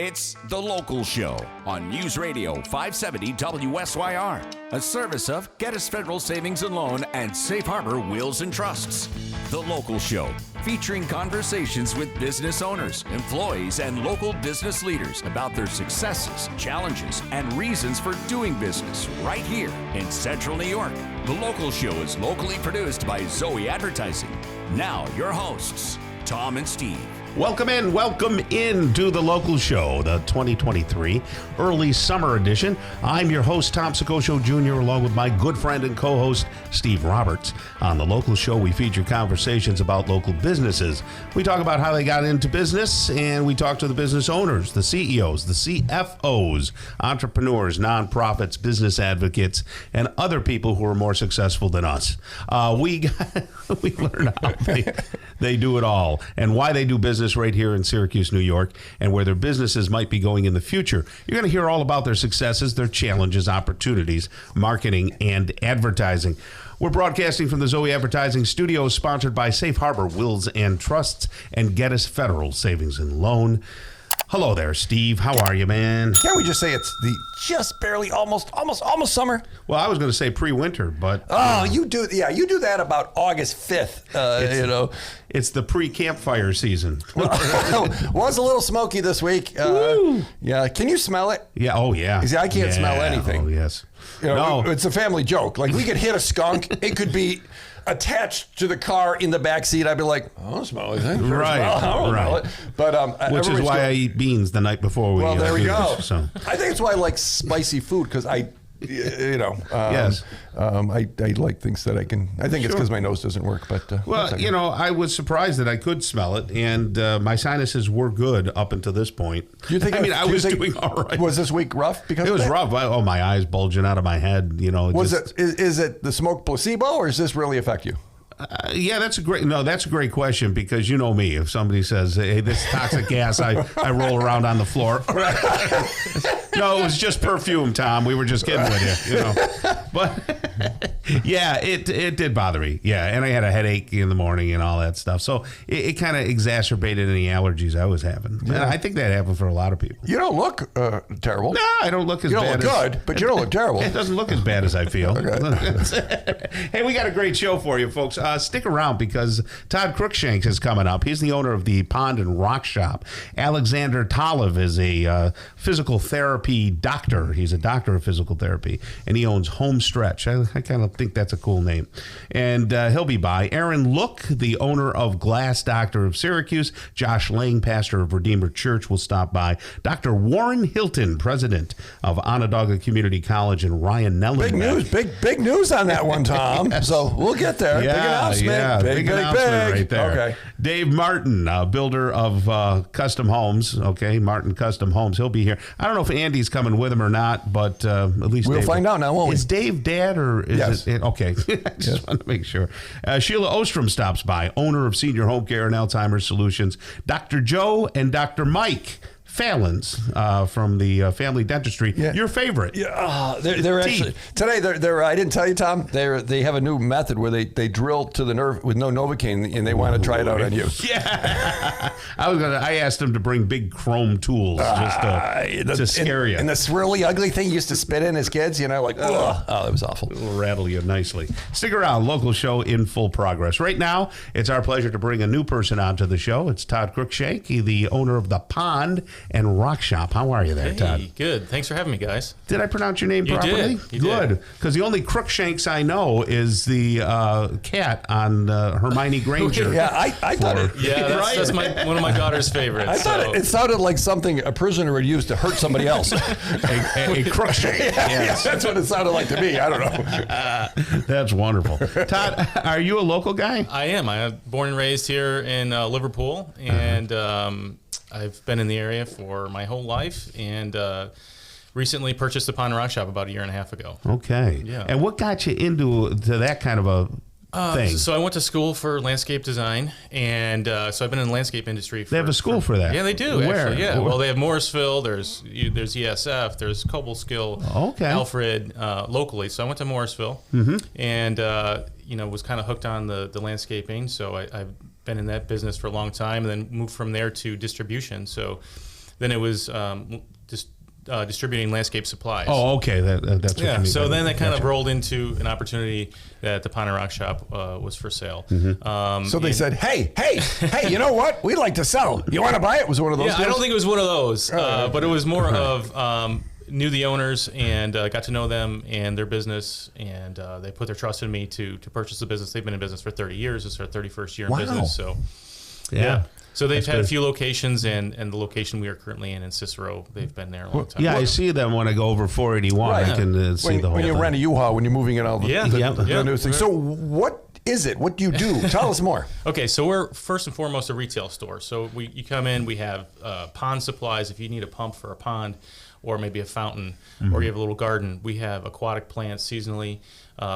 It's The Local Show on News Radio 570 WSYR, a service of Geddes Federal Savings and Loan and Safe Harbor Wills and Trusts. The Local Show, featuring conversations with business owners, employees, and local business leaders about their successes, challenges, and reasons for doing business right here in Central New York. The Local Show is locally produced by Zoey Advertising. Now, your hosts, Tom and Steve. Welcome in to The Local Show, the 2023 early summer edition. I'm your host, Tom Soccocio Jr., along with my good friend and co-host, Steve Roberts. On The Local Show, we feature conversations about local businesses. We talk about how they got into business, and we talk to the business owners, the CEOs, the CFOs, entrepreneurs, nonprofits, business advocates, and other people who are more successful than us. We learn how they do it all and why they do business right here in Syracuse, New York, and where their businesses might be going in the future. You're going to hear all about their successes, their challenges, opportunities, marketing, and advertising. We're broadcasting from the Zoey Advertising Studios, sponsored by Safe Harbor Wills and Trusts and Geddes Federal Savings and Loan. Hello there, Steve. How are you, man? Can't we just say it's the just barely almost summer? Well, I was going to say pre-winter, but you do that about August 5th. It's the pre-campfire season. Was a little smoky this week. Yeah, can you smell it? Yeah. Oh, yeah. See, I can't smell anything. Oh, yes. No, it's a family joke. Like, we could hit a skunk. It could be attached to the car in the back seat. I'd be like, I don't smell anything. Right. I don't smell it. But which is why I eat beans the night before we. Well, there we go. This, so. I think it's why I like spicy food, because yes. I like things that I can. I think it's because my nose doesn't work. But I was surprised that I could smell it, and my sinuses were good up until this point. I was doing all right. Was this week rough? Because it was rough. My eyes bulging out of my head. Is it the smoke placebo, or does this really affect you? That's a great question, because you know me. If somebody says, "Hey, this is toxic gas," I roll around on the floor. No, it was just perfume, Tom. We were just kidding with you, But yeah, it did bother me. Yeah, and I had a headache in the morning and all that stuff. So it kind of exacerbated any allergies I was having. Yeah. And I think that happened for a lot of people. You don't look terrible. No, I don't look as bad. You don't look good, but you don't look terrible. It doesn't look as bad as I feel. Okay. Hey, we got a great show for you, folks. Stick around, because Todd Cruikshank is coming up. He's the owner of the Pond and Rock Shop. Alexander Talev is a physical therapy doctor. He's a doctor of physical therapy, and he owns Home Stretch. I kind of think that's a cool name. And he'll be by. Aaron Look, the owner of Glass Doctor of Syracuse. Josh Lang, pastor of Redeemer Church, will stop by. Dr. Warren Hilton, president of Onondaga Community College, and Ryan Nellenbeck. Big news on that one, Tom. Yes. So we'll get there. Yeah, big announcement. Yeah, big announcement right there. Okay. Dave Martin, builder of custom homes. Okay, Martin Custom Homes. He'll be here. I don't know if Andy's coming with him or not, but at least we'll find out now, won't we? Is Dave dad, or is yes. it? Okay, I just want to make sure. Sheila Ostrom stops by, owner of Senior Home Care and Alzheimer's Solutions. Dr. Joe and Dr. Mike Fallon's from the Family Dentistry. Yeah. Your favorite. Yeah, they're actually today. They're I didn't tell you, Tom. They have a new method where they drill to the nerve with no Novocaine, and they want to try it out on you. Yeah, I asked them to bring big chrome tools just to scare you. And this really ugly thing he used to spit in as kids. That was awful. It'll rattle you nicely. Stick around. Local show in full progress. Right now, it's our pleasure to bring a new person onto the show. It's Todd Cruikshank, the owner of the Pond and Rock Shop. How are you there, Todd? Good. Thanks for having me, guys. Did I pronounce your name properly? You Good. Because the only Crookshanks I know is the cat on Hermione Granger. Yeah, I thought it. Yeah, that's one of my daughter's favorites. I thought it sounded like something a prisoner would use to hurt somebody else. a Crookshank. Yes. Yeah, that's what it sounded like to me. I don't know. That's wonderful. Todd, are you a local guy? I am. I'm born and raised here in Liverpool, and I've been in the area for my whole life, and recently purchased a Pond and Rock Shop about a year and a half ago. Okay. Yeah. And what got you into that kind of a thing? So I went to school for landscape design, and so I've been in the landscape industry. They have a school for that? Yeah, they do. Where? Actually, yeah. Well, they have Morrisville. There's ESF. There's Cobleskill. Okay. Alfred locally. So I went to Morrisville, and was kind of hooked on the landscaping. So I've been in that business for a long time, and then moved from there to distribution. So then it was just distributing landscape supplies. Oh, okay. That's what you mean. So then that kind of rolled into an opportunity that the Pond and Rock Shop was for sale. So they said, hey, you know what? We'd like to sell. You want to buy it? Was it one of those Yeah, deals? I don't think it was one of those, but it was more of knew the owners and got to know them and their business, and they put their trust in me to purchase the business. They've been in business for 30 years. It's their 31st year in business. So, yeah. So they've had a few locations, and the location we are currently in Cicero, they've been there a long time. Yeah, I see them when I go over 481. Right. I can see the whole when you thing. rent a U-Haul, when you're moving in all the, Yeah. new things. So what is it? What do you do? Tell us more. Okay, so we're first and foremost a retail store. So you come in, we have pond supplies. If you need a pump for a pond, or maybe a fountain, or you have a little garden, we have aquatic plants seasonally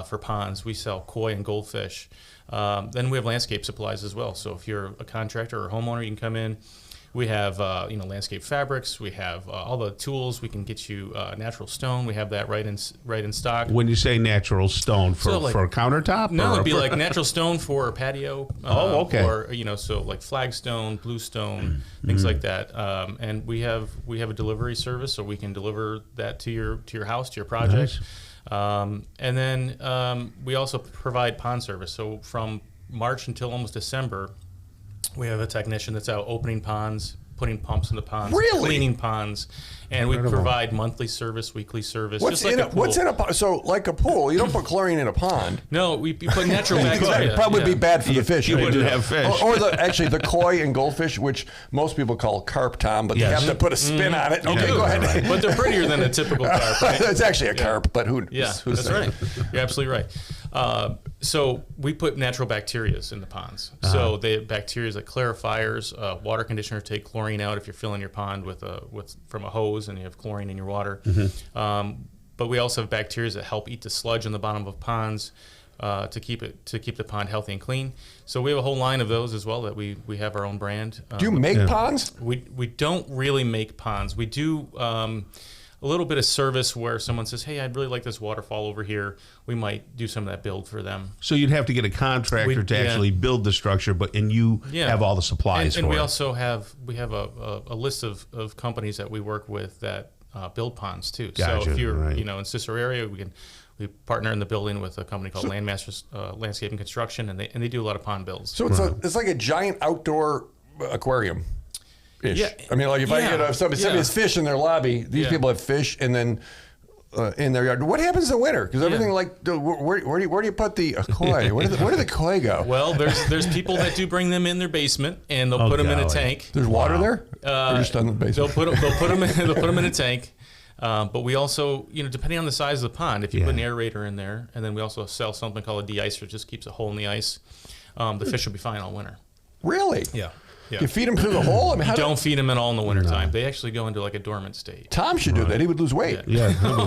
for ponds. We sell koi and goldfish. Then we have landscape supplies as well. So if you're a contractor or a homeowner, you can come in. We have landscape fabrics. We have all the tools. We can get you natural stone. We have that right in stock. When you say natural stone for a countertop? No, or it'd be like natural stone for a patio. Okay. Or so like flagstone, bluestone, things like that. And we have a delivery service, so we can deliver that to your house, to your project. Nice. And then we also provide pond service. So from March until almost December, we have a technician that's out opening ponds, putting pumps in the ponds, cleaning ponds, and we provide monthly service, weekly service. What's just like a pool. What's in a pond? So like a pool, you don't put chlorine in a pond. No, we put natural bacteria. It'd probably be bad for the fish. You wouldn't have fish. Or the koi and goldfish, which most people call carp, Tom, but they have to put a spin on it. Okay, go ahead. Right. But they're prettier than a typical carp. Right? It's actually a carp, but who's that's right. You're absolutely right. So we put natural bacterias in the ponds. So the bacteria like clarifiers, water conditioner take chlorine out if you're filling your pond from a hose and you have chlorine in your water. But we also have bacteria that help eat the sludge in the bottom of ponds to keep the pond healthy and clean. So we have a whole line of those as well that we have our own brand. Do you make ponds? We don't really make ponds. We do a little bit of service where someone says, hey, I'd really like this waterfall over here. We might do some of that build for them. So you'd have to get a contractor to actually build the structure, and you have all the supplies and for we it. Also have a list of companies that we work with that build ponds too. Gotcha, so if you're in Cicero area, we partner in the building with a company called Landmasters Landscape and Construction, and they do a lot of pond builds. So it's like a giant outdoor aquarium. Yeah. I mean, like if I get somebody has fish in their lobby, these people have fish, and then in their yard. What happens in winter? Because everything where do you put the koi? Where do the koi go? Well, there's people that do bring them in their basement, and they'll put them in a tank. There's water there. Or just in the basement. They'll put them in a tank. But we also, depending on the size of the pond, if you put an aerator in there, and then we also sell something called a de-icer, just keeps a hole in the ice. The fish will be fine all winter. Really? Yeah. You feed them through the hole? I mean, don't feed them at all in the wintertime. They actually go into like a dormant state. Tom should do that. He would lose weight. Yeah, that'd be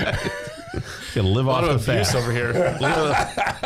nice. Can live off the fat over here.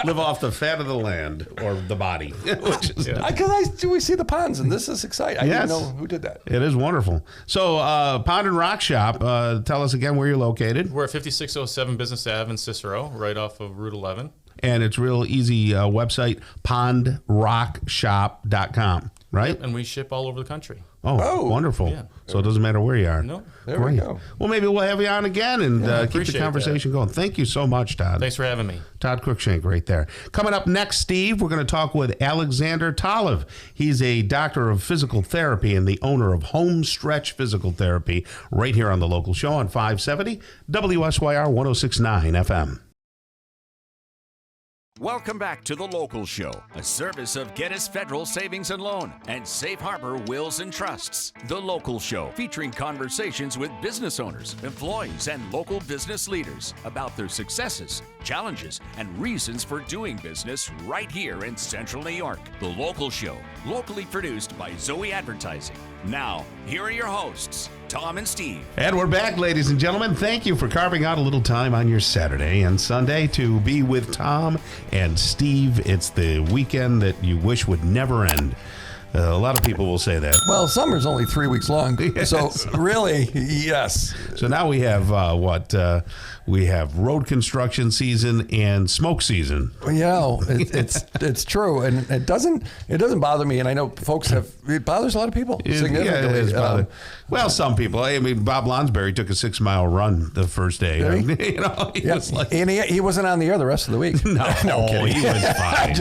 live off the fat of the land or the body. Because we see the ponds, and this is exciting. I didn't know who did that. It is wonderful. So, Pond and Rock Shop. Tell us again where you're located. We're at 5607 Business Ave in Cicero, right off of Route 11. And it's real easy website, pondrockshop.com, right? Yep, and we ship all over the country. Oh, wonderful. Yeah. So it doesn't matter where you are. No. There we go. Well, maybe we'll have you on again and keep the conversation going. Thank you so much, Todd. Thanks for having me. Todd Cruikshank right there. Coming up next, Steve, we're going to talk with Alexander Talev. He's a doctor of physical therapy and the owner of Home Stretch Physical Therapy right here on the local show on 570 WSYR 106.9 FM. Welcome back to The Local Show, a service of Gettys Federal Savings and Loan and Safe Harbor Wills and Trusts. The Local Show, featuring conversations with business owners, employees, and local business leaders about their successes, challenges, and reasons for doing business right here in Central New York. The Local Show, locally produced by Zoey Advertising. Now, here are your hosts, Tom and Steve. And we're back, ladies and gentlemen. Thank you for carving out a little time on your Saturday and Sunday to be with Tom and Steve. It's the weekend that you wish would never end. A lot of people will say that. Well, summer's only 3 weeks long, so really, yes. So now we have we have road construction season and smoke season. It's true, and it doesn't bother me. And I know folks it bothers a lot of people significantly. Yeah, it is well, some people. I mean, Bob Lonsberry took a 6-mile run the first day. Was like, and he wasn't on the air the rest of the week. No kidding. He was fine.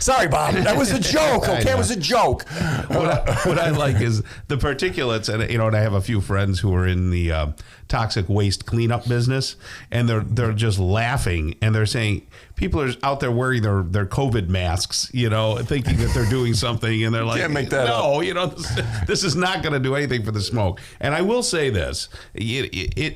Sorry, Bob. That was a joke. Okay, it was a joke. What I like is the particulates, and I have a few friends who are in the toxic waste cleanup business, and they're just laughing, and they're saying people are out there wearing their COVID masks, thinking that they're doing something, and they're like, can't make that up. This is not going to do anything for the smoke. And I will say this,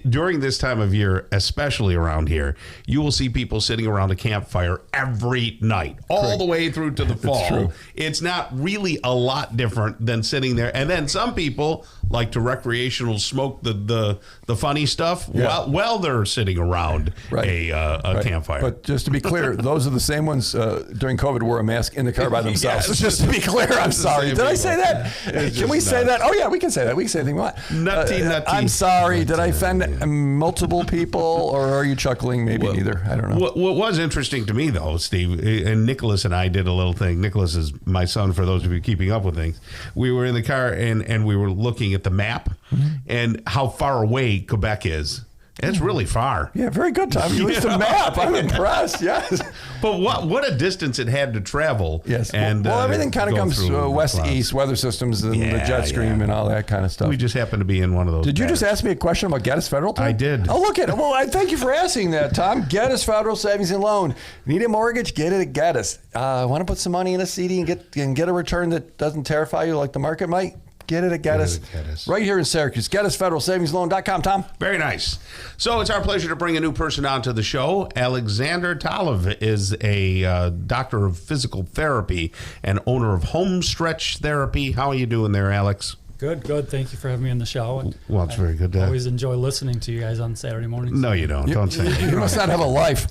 during this time of year, especially around here, you will see people sitting around a campfire every night, all the way through to the fall. True. It's not really a lot different than sitting there. And then some people like to recreational smoke the funny stuff while they're sitting around a campfire. But just to be clear, those are the same ones during COVID wore a mask in the car by themselves. Yes. Just to be clear, I'm sorry. Did I say that? Can we say that? Oh yeah, we can say that. We can say anything we want. Nutty. I'm sorry. Did I offend multiple people, or are you chuckling? Maybe neither. I don't know. What was interesting to me though, Steve, and Nicholas and I did a little thing. Nicholas is my son, for those of you keeping up with things. We were in the car and we were looking at the map and how far away Quebec is. It's really far. Yeah, very good, Tom. You used the map. I'm impressed. Yes. But what a distance it had to travel. Yes. And everything kind of comes west-east, weather systems and the jet stream and all that kind of stuff. We just happen to be in one of those. Did you just ask me a question about Geddes Federal, Tom? I did. Oh, look at it. Well, I thank you for asking that, Tom. Geddes Federal Savings and Loan. Need a mortgage? Get it at Geddes. Want to put some money in a CD and get a return that doesn't terrify you like the market might? Get it at Geddes. Right here in Syracuse. GeddesFederalSavingsLoan.com, Tom. Very nice. So it's our pleasure to bring a new person onto the show. Alexander Talev is a doctor of physical therapy and owner of Home Stretch Therapy. How are you doing there, Alex? Good. Thank you for having me on the show. Well, it's very good. I always enjoy listening to you guys on Saturday mornings. No, you don't. Don't say that. You must not have a life.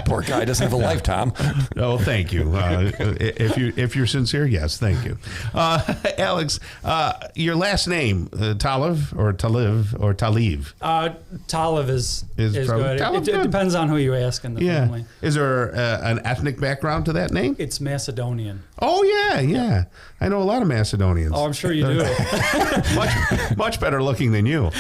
Poor guy doesn't have a life, Tom. Oh, thank you. If you're sincere, yes, thank you. Alex, your last name, Talev or Taliv or Taliv? Talev is good. Talev, It depends on who you ask in the family. Is there an ethnic background to that name? It's Macedonian. Oh, yeah. I know a lot of Macedonians. Oh, I'm sure you do. much better looking than you.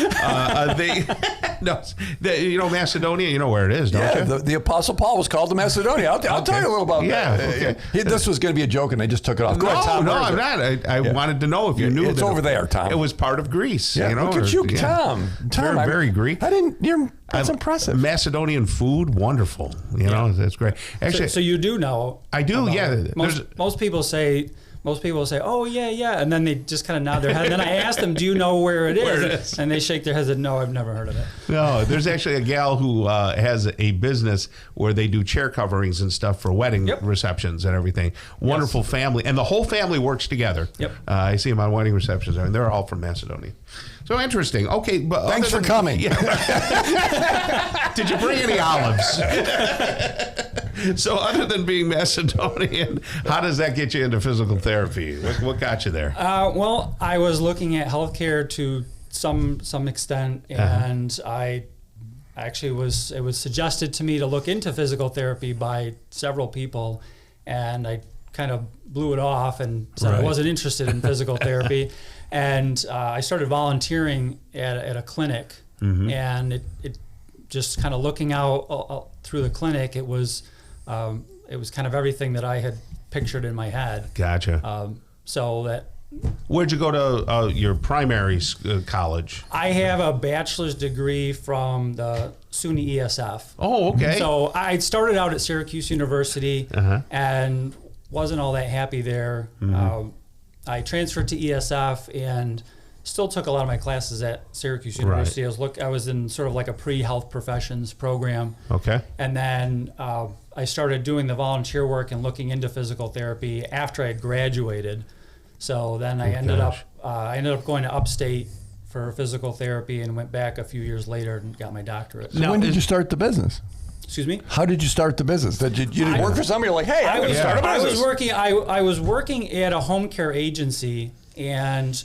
Macedonia, you know where it is, don't you? The Apostle Paul was called to Macedonia. I'll tell you a little about that. Okay. This was going to be a joke, and I just took it off. Go ahead, Tom. No, I'm not. I wanted to know if you knew. It's over there, Tom. It was part of Greece. Yeah, look at you, Tom. Very Greek. That's impressive. Macedonian food, wonderful. That's great. Actually, so you do know. I do. Yeah. Most people say, oh, yeah. And then they just kind of nod their head. And then I ask them, do you know where it is? And they shake their heads and no, I've never heard of it. No, there's actually a gal who has a business where they do chair coverings and stuff for wedding receptions and everything. Wonderful family. And the whole family works together. Yep. I see them on wedding receptions. And they're all from Macedonia. So interesting. Okay. But thanks for coming. Yeah. Did you bring any olives? So other than being Macedonian, how does that get you into physical therapy? What got you there? Well, I was looking at healthcare to some extent, and I actually it was suggested to me to look into physical therapy by several people, and I kind of blew it off and said I wasn't interested in physical therapy. And I started volunteering at a clinic, and it just kind of looking out through the clinic, it was kind of everything that I had pictured in my head. Gotcha. Where'd you go to your primary college? I have a bachelor's degree from the SUNY ESF. Oh, okay. So I started out at Syracuse University and wasn't all that happy there. I transferred to ESF and still took a lot of my classes at Syracuse University. I was in sort of like a pre-health professions program. Okay. And then I started doing the volunteer work and looking into physical therapy after I had graduated. So then I ended up going to upstate for physical therapy and went back a few years later and got my doctorate. So when did you start the business? Excuse me? How did you start the business? You didn't work for somebody? You're like, hey, I'm going to start a business. I was working at a home care agency, and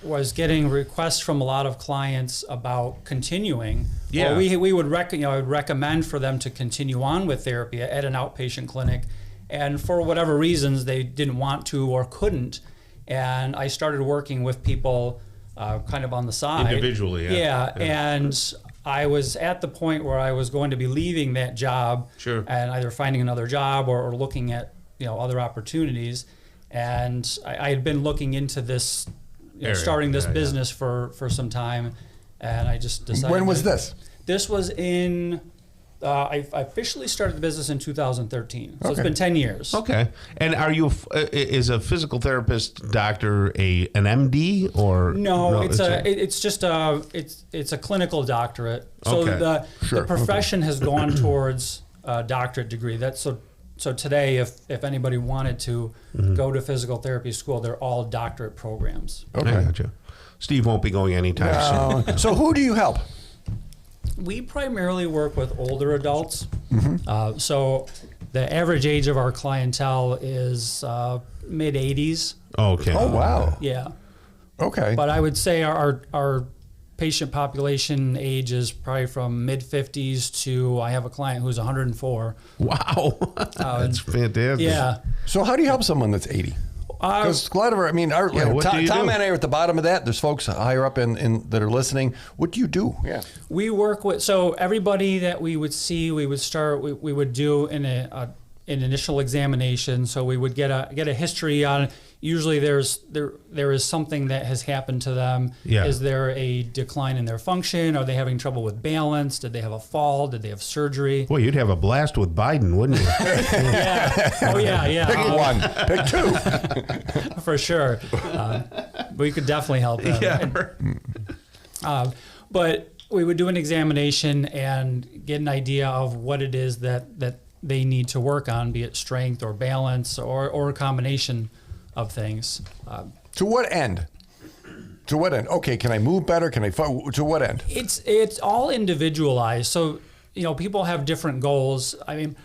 was getting requests from a lot of clients about continuing. Yeah. Or we would I would recommend for them to continue on with therapy at an outpatient clinic, and for whatever reasons they didn't want to or couldn't, and I started working with people kind of on the side Individually, yeah. And I was at the point where I was going to be leaving that job, Sure. and either finding another job or looking at other opportunities. And I had been looking into this, starting this business for some time, and I just decided. When was this? This was in. I officially started the business in 2013, so it's Okay. been 10 years. Okay. And are you is a physical therapist doctor an MD or No, it's a clinical doctorate. So Okay. the profession has gone towards a doctorate degree. So today, if anybody wanted to go to physical therapy school, they're all doctorate programs. Okay. I gotcha. Steve won't be going anytime soon. So who do you help? We primarily work with older adults. Mm-hmm. So the average age of our clientele is mid 80s. Okay. Oh, wow. Yeah. Okay. But I would say our patient population age is probably from mid 50s to, I have a client who's 104. Wow. That's fantastic. Yeah. So how do you help someone that's 80? Because a lot of our, what do you Tom do? and I are at the bottom of that. There's folks higher up in that are listening. What do you do? Yeah. We work with, so everybody that we would see, we would do an initial examination. So we would get a history on. Usually there is something that has happened to them. Yeah. Is there a decline in their function? Are they having trouble with balance? Did they have a fall? Did they have surgery? Boy, you'd have a blast with Biden, wouldn't you? Yeah. Oh yeah. Pick one. Pick two. For sure. We could definitely help them. Yeah. But we would do an examination and get an idea of what it is that they need to work on, be it strength or balance or a combination of things. To what end? To what end? Okay, can I move better? Can I? To what end? It's all individualized. So people have different goals. I mean,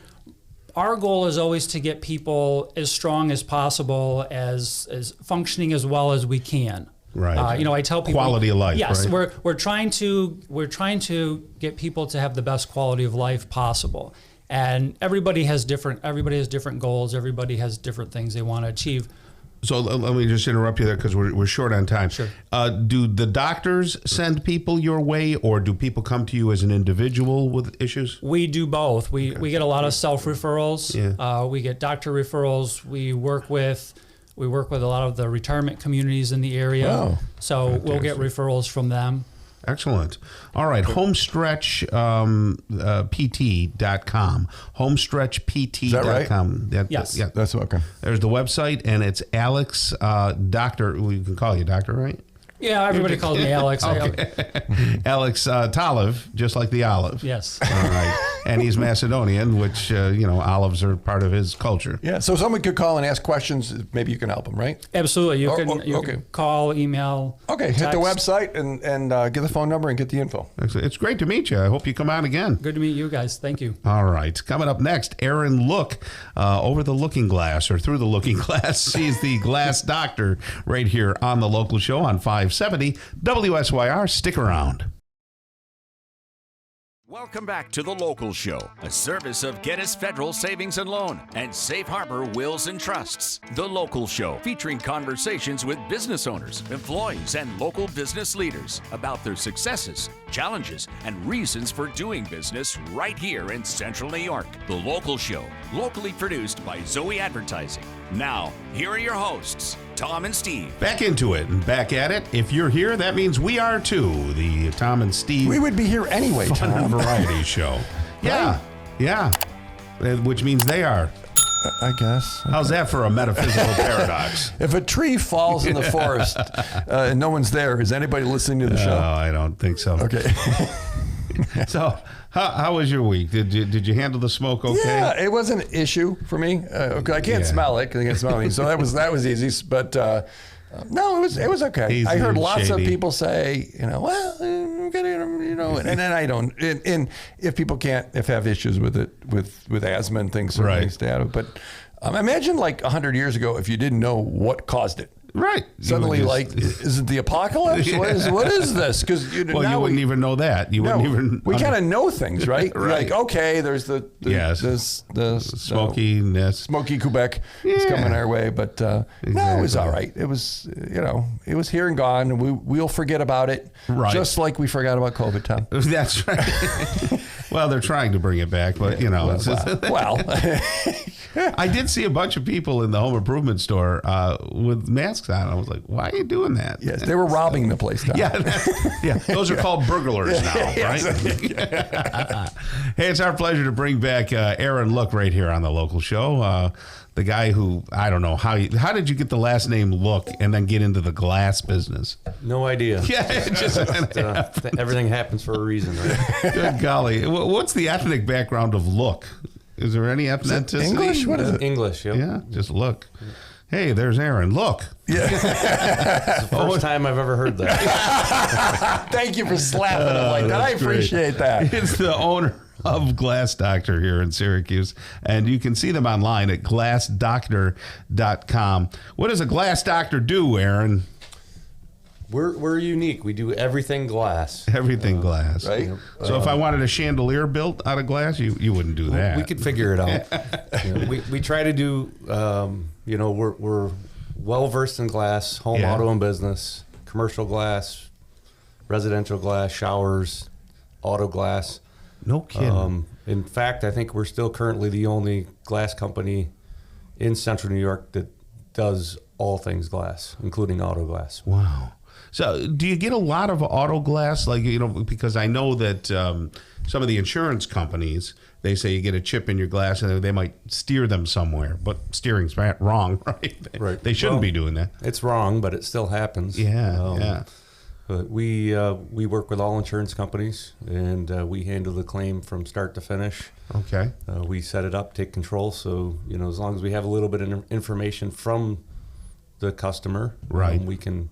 our goal is always to get people as strong as possible, as functioning as well as we can. Right. I tell people Quality of life. Yes, right? we're trying to get people to have the best quality of life possible, and everybody has different goals. Everybody has different things they want to achieve. So let me just interrupt you there because we're short on time. Sure. Do the doctors send people your way, or do people come to you as an individual with issues? We do both. We get a lot of self-referrals. Yeah. We get doctor referrals. We work with a lot of the retirement communities in the area. Wow. So we'll get referrals from them. Excellent. All right. Homestretchpt.com. Homestretchpt.com. Is that right? Yes. Yeah. That's okay. There's the website, and it's Alex Doctor. We can call you Doctor, right? Yeah, everybody calls me Alex. Alex Talev, just like the olive. Yes. All right. And he's Macedonian, which, olives are part of his culture. Yeah. So someone could call and ask questions. Maybe you can help them, right? Absolutely. You okay. can call, email. Okay. text. Hit the website and get the phone number and get the info. It's great to meet you. I hope you come on again. Good to meet you guys. Thank you. All right. Coming up next, Erin Look over the looking glass or through the looking glass. She's the glass doctor right here on the local show on 570 WSYR. Stick around. Welcome back to The Local Show, a service of Gettys Federal Savings and Loan and Safe Harbor Wills and Trusts. The Local Show, featuring conversations with business owners, employees, and local business leaders about their successes, challenges, and reasons for doing business right here in Central New York. The Local Show, locally produced by Zoey Advertising. Now, here are your hosts, Tom and Steve. Back into it and back at it. If you're here, that means we are too. The Tom and Steve We would be here anyway, Fun and Tom. Variety Show. Yeah. Yeah. Which means they are. I guess. How's that for a metaphysical paradox? If a tree falls in the forest and no one's there, is anybody listening to the show? No, I don't think so. Okay. So, how was your week? Did you handle the smoke okay? Yeah, it was an issue for me. Okay, I can't smell it because I can't smell me, so that was easy. But no, it was okay. Easy I heard and lots of shady. people say, well, and then I don't. And if people have issues with it, with asthma and things, certainly stay out of it. But imagine like 100 years ago, if you didn't know what caused it. Right. Suddenly, is it the apocalypse? What is this? Because you wouldn't even know that. We kind of know things, right? Right. Like, okay, there's the Smoky Quebec is coming our way, but no, it was all right. It was it was here and gone, and we'll forget about it, just like we forgot about COVID, Tom. That's right. Well, they're trying to bring it back, but I did see a bunch of people in the home improvement store with masks on. I was like, why are you doing that? Yes, they were robbing the place, Tom. Yeah, those are called burglars now, right? Hey, it's our pleasure to bring back Aaron Look right here on the local show. The guy who, I don't know, how did you get the last name Look and then get into the glass business? No idea. Yeah, everything happens for a reason, right? Good golly. What's the ethnic background of Look? Is there any ethnicity? English? What is it? English, yep. Yeah, just Look. Hey, there's Aaron. Look. Yeah. It's the first time I've ever heard that. Thank you for slapping him like that. I appreciate that. It's the owner of Glass Doctor here in Syracuse, and you can see them online at glassdoctor.com. What does a Glass Doctor do, Aaron? We're unique. We do everything glass. Everything glass. Right? So if I wanted a chandelier built out of glass, you wouldn't do that. We could figure it out. We try to do, we're well-versed in glass, home, auto, and business, commercial glass, residential glass, showers, auto glass. No kidding. In fact, I think we're still currently the only glass company in Central New York that does all things glass, including auto glass. Wow. So do you get a lot of auto glass? Because I know that some of the insurance companies, they say you get a chip in your glass and they might steer them somewhere, but steering's wrong, right? Right. They shouldn't be doing that. It's wrong, but it still happens. Yeah. But we work with all insurance companies, and we handle the claim from start to finish. Okay. We set it up, take control. So as long as we have a little bit of information from the customer, right, we can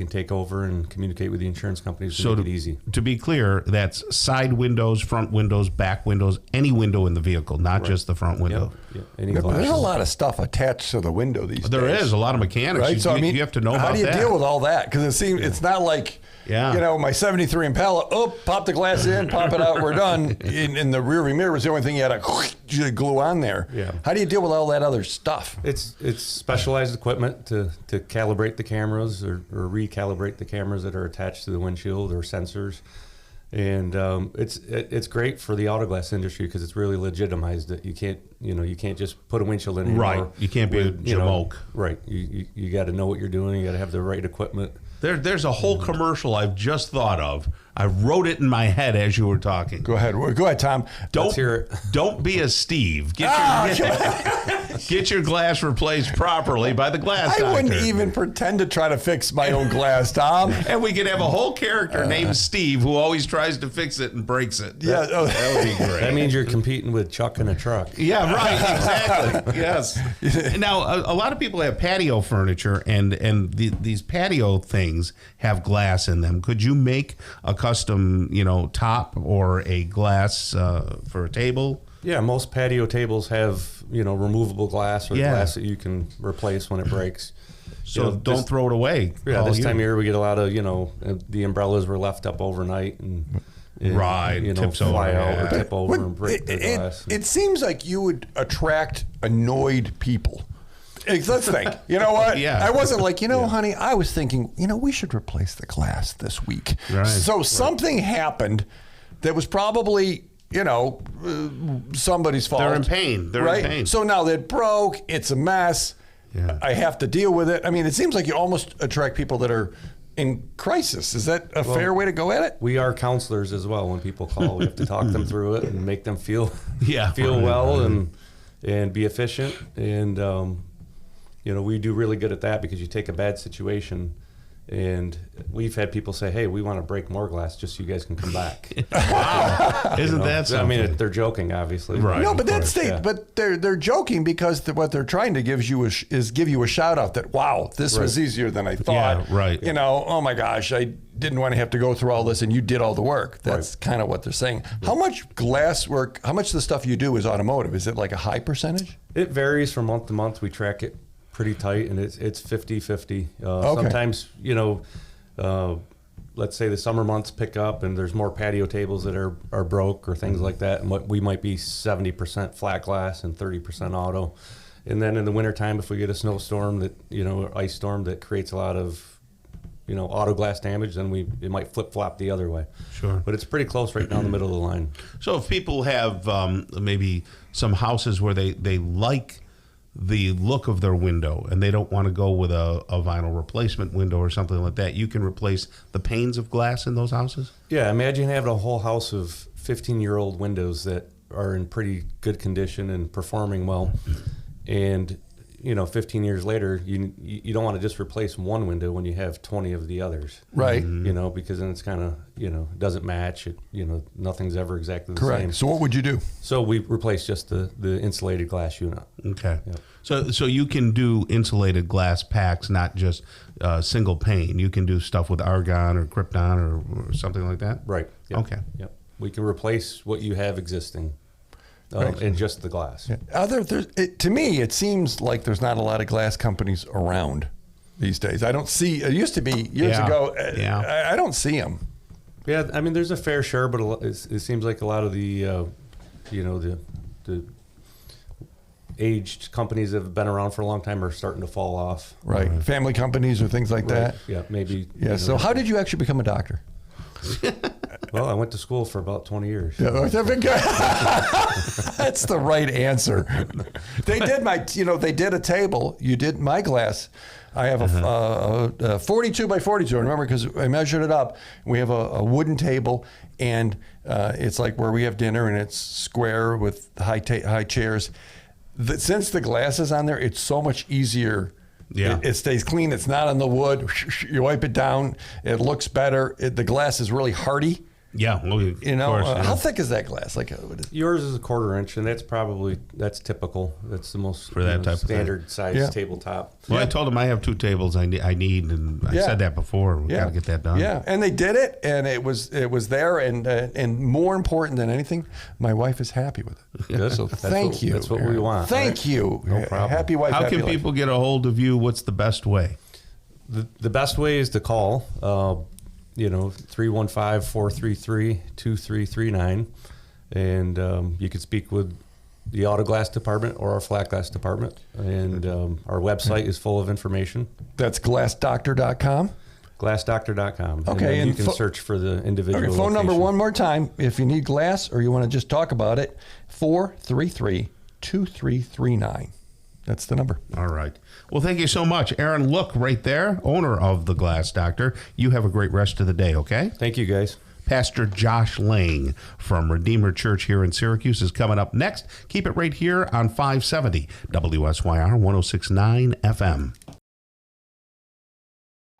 take over and communicate with the insurance companies to make it easy. To be clear, that's side windows, front windows, back windows, any window in the vehicle, not just the front window. Yep. There's a lot of stuff attached to the window these days. There is a lot of mechanics. Right? So you have to know about that. How do you deal with all that? Because it's not like, my 73 Impala, pop the glass in, pop it out, we're done. In the rearview mirror was the only thing you had to glue on there. Yeah. How do you deal with all that other stuff? It's specialized equipment to calibrate the cameras or recalibrate the cameras that are attached to the windshield or sensors. And it's great for the auto glass industry because it's really legitimized that you can't just put a windshield in anymore. Right. You can't be a jamoke. Right. You got to know what you're doing. You got to have the right equipment. There's a whole commercial I've just thought of. I wrote it in my head as you were talking. Go ahead, Tom. Let's hear it. Don't be a Steve. Get your glass replaced properly by the Glass Doctor. I wouldn't even pretend to try to fix my own glass, Tom. And we could have a whole character named Steve who always tries to fix it and breaks it. That would be great. That means you're competing with Chuck in a truck. Yeah, right. Exactly. Yes. Now, a lot of people have patio furniture, and these patio things have glass in them. Could you make a custom, top or a glass for a table? Yeah, most patio tables have, removable glass or glass that you can replace when it breaks. So don't throw it away. Yeah, this time of year we get a lot of, the umbrellas were left up overnight and tips fly over, out or tip over and break the glass. It seems like you would attract annoyed people. Let's think. You know what? Yeah. I wasn't like, honey, I was thinking, we should replace the glass this week. Right. So something happened that was probably, somebody's fault. They're in pain. They're in pain. So now that broke, it's a mess. Yeah. I have to deal with it. I mean, it seems like you almost attract people that are in crisis. Is that a fair way to go at it? We are counselors as well. When people call, we have to talk them through it and make them feel well and be efficient. And we do really good at that because you take a bad situation And we've had people say, "Hey, we want to break more glass just so you guys can come back." Wow. Isn't that something? I mean, they're joking, obviously. Right. No, but Of course, but they're joking because what they're trying to give you is give you a shout out that, wow, this was easier than I thought. Yeah, right. You know, oh my gosh, I didn't want to have to go through all this, and you did all the work. That's kind of what they're saying. How much glass work? How much of the stuff you do is automotive? Is it like a high percentage? It varies from month to month. We track it pretty tight, and it's 50-50. Okay. Sometimes, you know, let's say the summer months pick up and there's more patio tables that are broke or things like that, and we might be 70% flat glass and 30% auto. And then in the wintertime, if we get a snowstorm that, you know, ice storm that creates a lot of, you know, auto glass damage, then it might flip-flop the other way. Sure. But it's pretty close right down the middle of the line. So if people have maybe some houses where they like the look of their window and they don't want to go with a vinyl replacement window or something like that, you can replace the panes of glass in those houses? Yeah, imagine having a whole house of 15-year-old windows that are in pretty good condition and performing well. And, you know, 15 years later, you don't want to just replace one window when you have 20 of the others. Right. You know, because then it's kind of, you know, doesn't match. You know, nothing's ever exactly the Correct. same. So what would you do? So we replace just the insulated glass unit. Okay. Yep. So you can do insulated glass packs, not just single pane. You can do stuff with argon or krypton or something like that? Right. Yep. Okay. Yep. We can replace what you have existing Right. in just the glass. Yeah. To me, it seems like there's not a lot of glass companies around these days. I don't see. It used to be years ago. I don't see them. Yeah, I mean, there's a fair share, but it seems like a lot of the, you know, the aged companies that have been around for a long time are starting to fall off. Right. Family companies or things like that. Yeah, maybe. Yeah. You know, So how did you actually become a doctor? Well, I went to school for about 20 years. Yeah, that's the right answer. They did a table. You did my glass. I have a 42 by 42. I remember because I measured it up. We have a wooden table, and it's like where we have dinner, and it's square with high chairs. Since the glass is on there, it's so much easier. Yeah. It stays clean. It's not on the wood. You wipe it down. It looks better. The glass is really hardy. Yeah. Well, You know, of course, how thick is that glass? Like, Yours is a 1/4 inch, and that's typical. That's the most For that type of standard size Yeah. tabletop. Well, I told him I have 2 tables I need, and I said that before. We got to get that done. Yeah, and they did it, and it was there, and more important than anything, my wife is happy with it. Good. So thank you. That's what we want. Thank right? you. No problem. Happy wife. How happy can life. people get a hold of you? What's the best way? The best way is to call. You know, 315-433-2339. And you can speak with the auto glass department or our flat glass department. And our website is full of information. That's glassdoctor.com. Glassdoctor.com. Okay, And and you can search for the individual Okay, phone number location. one more time. If you need glass or you want to just talk about it, 433-2339. That's the number. All right. Well, thank you so much. Aaron, look right there, owner of the Glass Doctor. You have a great rest of the day, okay? Thank you, guys. Pastor Josh Lang from Redeemer Church here in Syracuse is coming up next. Keep it right here on 570 WSYR 106.9 FM.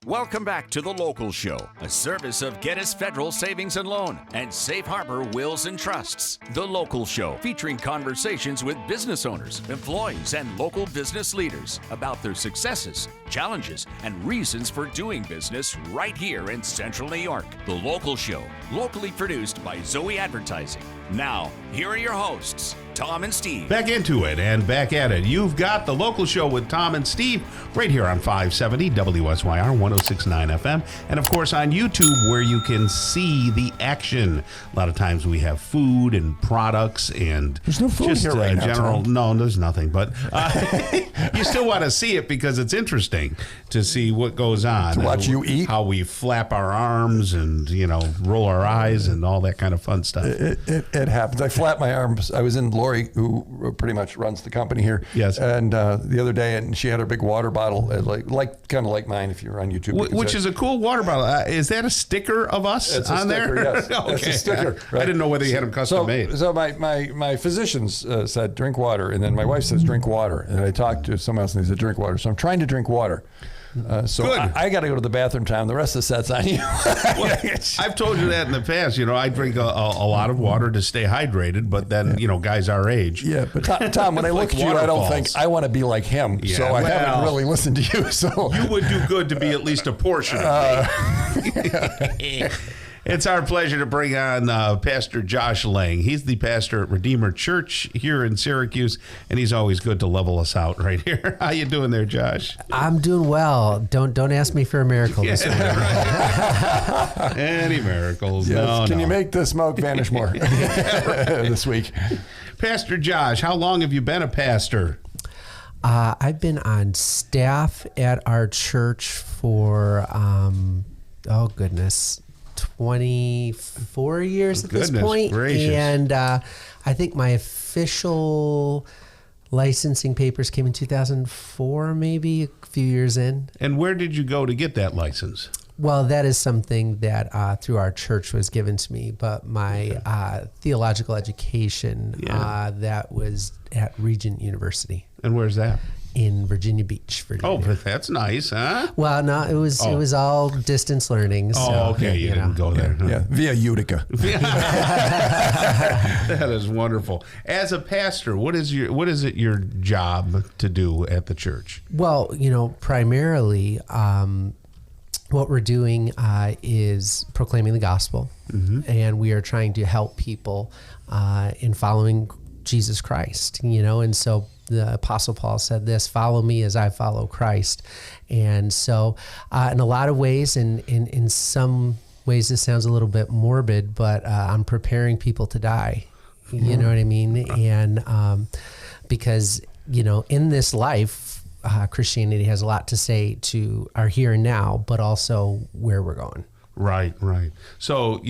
Welcome back to The Local Show, a service of Gettys Federal Savings and Loan and Safe Harbor Wills and Trusts. The Local Show, featuring conversations with business owners, employees, and local business leaders about their successes, challenges, and reasons for doing business right here in Central New York. The Local Show, locally produced by Zoey Advertising. Now, here are your hosts, Tom and Steve. Back into it and back at it. You've got The Local Show with Tom and Steve right here on 570 WSYR 106.9 FM. And of course on YouTube where you can see the action. A lot of times we have food and products and There's no food just here right now, general. Tom. No, there's nothing. But you still want to see it because it's interesting to see what goes on. To watch you eat. How we flap our arms and, roll our eyes and all that kind of fun stuff. It happens. I flap my arms. I was in Lori, who pretty much runs the company here. Yes. And the other day, and she had her big water bottle, kind of like mine. If you're on YouTube, Which is a cool water bottle. Is that a sticker of us It's a on sticker, there? yes. Okay. It's a sticker. I didn't know whether you had them custom made. So my physicians said drink water, and then my wife says drink water, and I talked to someone else and they said drink water. So I'm trying to drink water. So Good. I got to go to the bathroom time. The rest of the set's on you. Well, I've told you that in the past. I drink a lot of water to stay hydrated, but then, guys our age. Yeah, but Tom, when I look at you, I don't think I want to be like him. Yeah, so I haven't well, really listened to you. So You would do good to be at least a portion of me. It's our pleasure to bring on Pastor Josh Lang. He's the pastor at Redeemer Church here in Syracuse, and he's always good to level us out right here. How you doing there, Josh? I'm doing well. Don't ask me for a miracle this morning. Any miracles? yes. No, Can no. you make the smoke vanish more this week? Pastor Josh, how long have you been a pastor? I've been on staff at our church for, 24 years at this Goodness point. gracious. And I think my official licensing papers came in 2004, maybe a few years in. And where did you go to get that license? Well, that is something that through our church was given to me, but my theological education, that was at Regent University And where's that? in Virginia Beach, Virginia. Oh, but that's nice, huh? Well, no, it was all distance learning. So, Oh, okay. You didn't go there. Huh? Yeah, via Utica. That is wonderful. As a pastor, what is it your job to do at the church? Well, primarily, what we're doing is proclaiming the gospel, and we are trying to help people in following Jesus Christ. And so the Apostle Paul said this: "Follow me as I follow Christ." And so, in a lot of ways, and in some ways, this sounds a little bit morbid, but I'm preparing people to die. You know what I mean? And because in this life, Christianity has a lot to say to our here and now, but also where we're going. Right. So,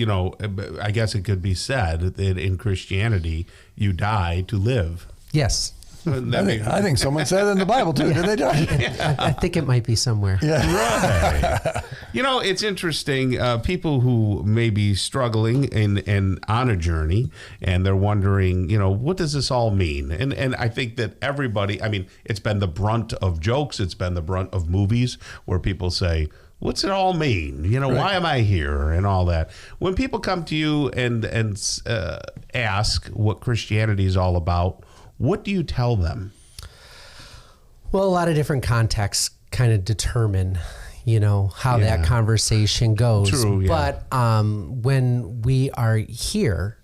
I guess it could be said that in Christianity, you die to live. Yes. I think someone said it in the Bible too. Did they, Josh? I think it might be somewhere. Right. It's interesting. People who may be struggling and on a journey, and they're wondering, what does this all mean? And I think that everybody, it's been the brunt of jokes. It's been the brunt of movies where people say, what's it all mean? Right. Why am I here and all that? When people come to you and ask what Christianity is all about, what do you tell them? Well, a lot of different contexts kind of determine, how that conversation goes. True, yeah. But when we are here,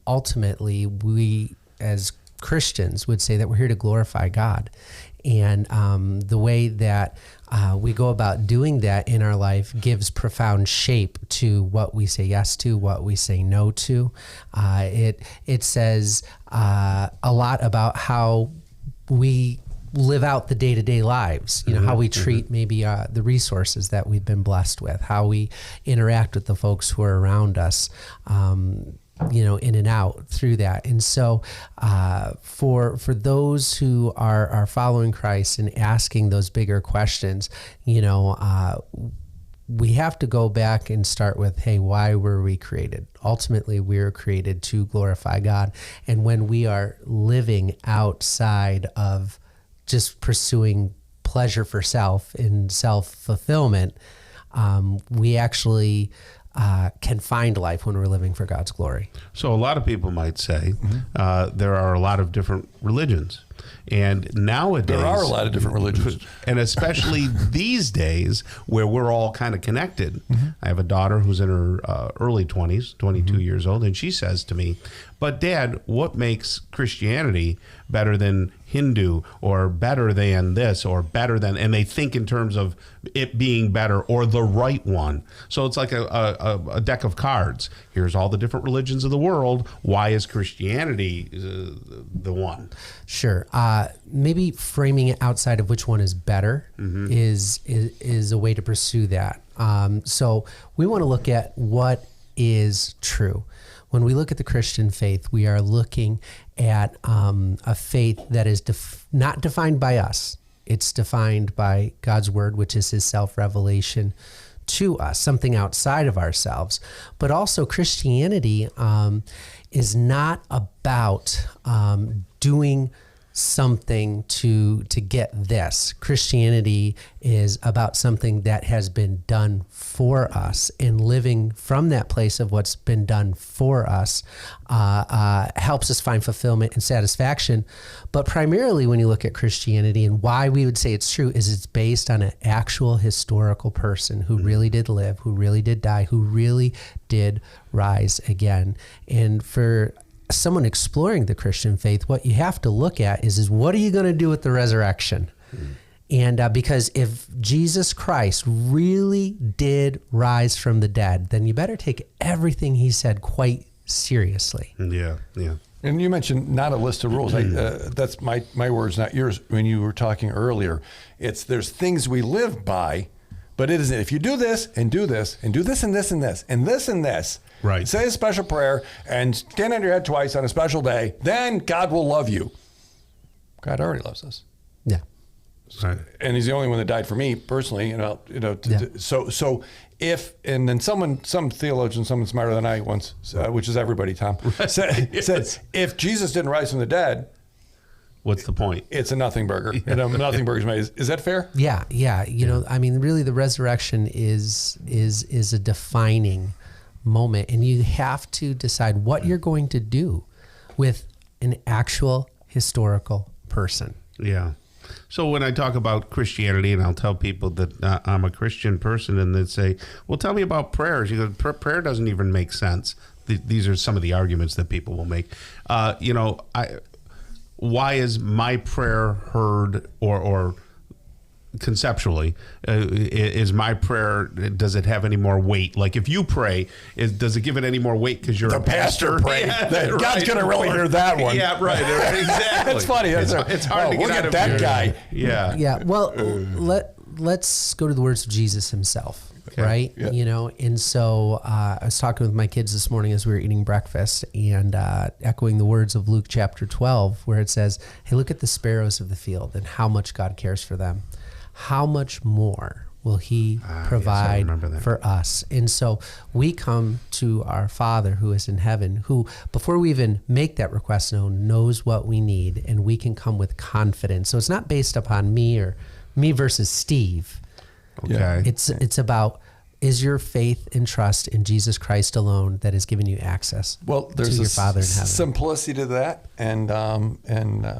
ultimately, we as Christians would say that we're here to glorify God. And the way that we go about doing that in our life gives profound shape to what we say yes to, what we say no to. It says a lot about how we live out the day-to-day lives, how we treat maybe the resources that we've been blessed with, how we interact with the folks who are around us, in and out through that. And so for those who are following Christ and asking those bigger questions, we have to go back and start with, hey, why were we created? Ultimately, we were created to glorify God. And when we are living outside of just pursuing pleasure for self and self-fulfillment, we actually can find life when we're living for God's glory. So a lot of people might say there are a lot of different religions. And nowadays... There are a lot of different religions. And especially these days where we're all kind of connected. I have a daughter who's in her early 20s, 22 years old, and she says to me, but Dad, what makes Christianity better than Hindu or better than this or better than, and they think in terms of it being better or the right one. So it's like a deck of cards. Here's all the different religions of the world. Why is Christianity the one? Sure. Maybe framing it outside of which one is better is a way to pursue that. So we want to look at what is true. When we look at the Christian faith, we are looking at a faith that is not defined by us. It's defined by God's word, which is his self-revelation to us, something outside of ourselves. But also Christianity is not about doing something to get this. Christianity is about something that has been done for us, and living from that place of what's been done for us helps us find fulfillment and satisfaction. But primarily when you look at Christianity, and why we would say it's true, is it's based on an actual historical person who really did live, who really did die, who really did rise again. And for someone exploring the Christian faith, what you have to look at is what are you going to do with the resurrection? And because if Jesus Christ really did rise from the dead, then you better take everything he said quite seriously. Yeah. And you mentioned not a list of rules. That's my words, not yours. When you were talking earlier, there's things we live by, but it isn't. If you do this and do this and do this and this and this and this and this, right, say a special prayer and stand on your head twice on a special day, then God will love you. God already loves us. Yeah. Right. And he's the only one that died for me personally. So if, and then some theologian, someone smarter than I once, which is everybody, Tom, said if Jesus didn't rise from the dead, what's the point? It's a nothing burger. Nothing burger's made. Is that fair? Yeah. You know, I mean, really, the resurrection is a defining moment, and you have to decide what you're going to do with an actual historical person. Yeah. So when I talk about Christianity, and I'll tell people that I'm a Christian person, and they say, well, tell me about prayers. You go, prayer doesn't even make sense. These are some of the arguments that people will make. Why is my prayer heard, or conceptually, is my prayer, does it have any more weight? Like if you pray, does it give it any more weight because you're the a pastor? Prayed. Yeah, God's going to really hear that one. Yeah, right. Exactly. It's funny. It's hard to get out of that guy. Yeah. Yeah. Well, let's go to the words of Jesus himself. Okay. Right. Yeah. You know, and so I was talking with my kids this morning as we were eating breakfast, and echoing the words of Luke chapter 12, where it says, hey, look at the sparrows of the field and how much God cares for them. How much more will he provide for us? And so we come to our Father who is in heaven, who, before we even make that request known, knows what we need, and we can come with confidence. So it's not based upon me or me versus Steve. Okay. It's about, is your faith and trust in Jesus Christ alone that has given you access there's to your Father in heaven. Simplicity to that, and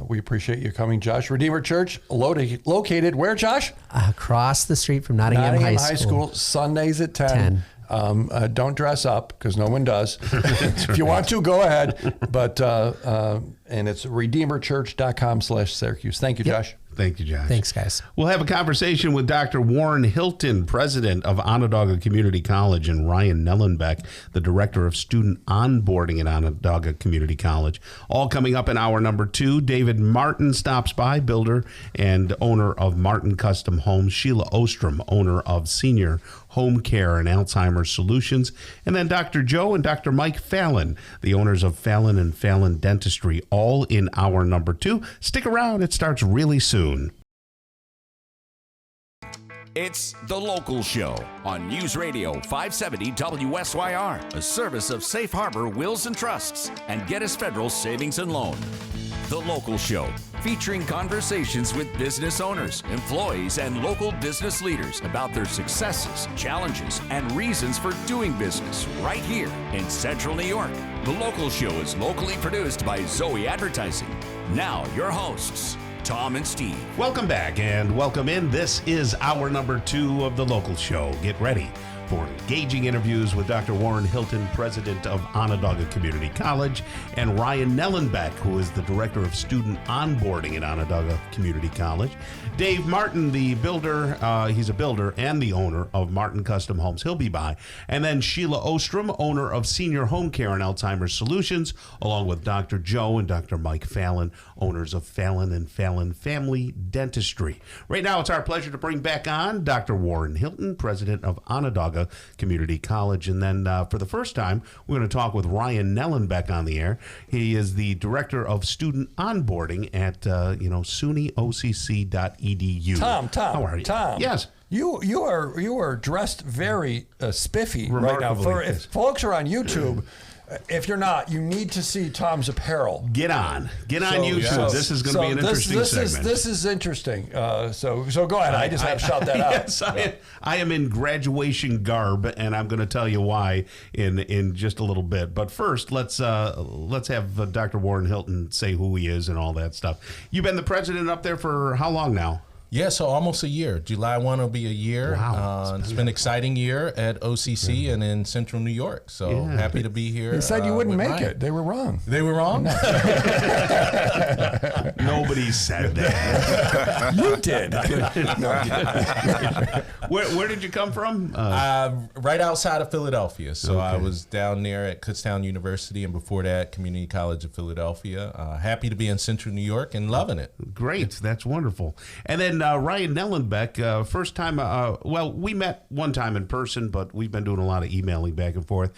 we appreciate you coming, Josh. Redeemer Church, located where, Josh? Across the street from Nottingham High School. Sundays at 10. Don't dress up, because no one does. If you want to, go ahead. But and it's redeemerchurch.com/Syracuse. Thank you, Josh. Thank you, Josh. Thanks, guys. We'll have a conversation with Dr. Warren Hilton, president of Onondaga Community College, and Ryan Nellenbeck, the director of student onboarding at Onondaga Community College. All coming up in hour number 2. David Martin stops by, builder and owner of Martin Custom Homes. Sheila Ostrom, owner of Senior Home Care and Alzheimer's Solutions. And then Dr. Joe and Dr. Mike Fallon, the owners of Fallon and Fallon Dentistry, all in hour number 2. Stick around. It starts really soon. It's The Local Show on News Radio 570 WSYR, a service of Safe Harbor Wills and Trusts and Geddes Federal Savings and Loan. The Local Show, featuring conversations with business owners, employees, and local business leaders about their successes, challenges, and reasons for doing business right here in Central New York. The Local Show is locally produced by Zoey Advertising. Now, your hosts, Tom and Steve. Welcome back and welcome in. This is hour number 2 of The Local Show. Get ready for engaging interviews with Dr. Warren Hilton, president of Onondaga Community College, and Ryan Nellenbeck, who is the director of student onboarding at Onondaga Community College. Dave Martin, the builder, he's a builder and the owner of Martin Custom Homes. He'll be by. And then Sheila Ostrom, owner of Senior Home Care and Alzheimer's Solutions, along with Dr. Joe and Dr. Mike Fallon, owners of Fallon and Fallon Family Dentistry. Right now, it's our pleasure to bring back on Dr. Warren Hilton, president of Onondaga Community College. And then for the first time, we're going to talk with Ryan Nellenbeck on the air. He is the director of student onboarding at sunyocc.edu. Tom, how are you? Tom. Yes. You are dressed very spiffy right now. If folks are on YouTube, If you're not, you need to see Tom's apparel. Get on YouTube. This is going to be an interesting segment. This is interesting. So go ahead. I just had to shout that out. Yes, I am in graduation garb, and I'm going to tell you why in just a little bit. But first, let's have Dr. Warren Hilton say who he is and all that stuff. You've been the president up there for how long now? Yeah, so almost a year. July 1 will be a year. Wow. It's been an exciting year at OCC and in Central New York. So happy to be here. They said you wouldn't make it. They were wrong. They were wrong? Nobody said that. You did. Where did you come from? Right outside of Philadelphia. So I was down there at Kutztown University, and before that, Community College of Philadelphia. Happy to be in Central New York and loving it. Great. That's wonderful. And then Ryan Nellenbeck, first time, we met one time in person, but we've been doing a lot of emailing back and forth.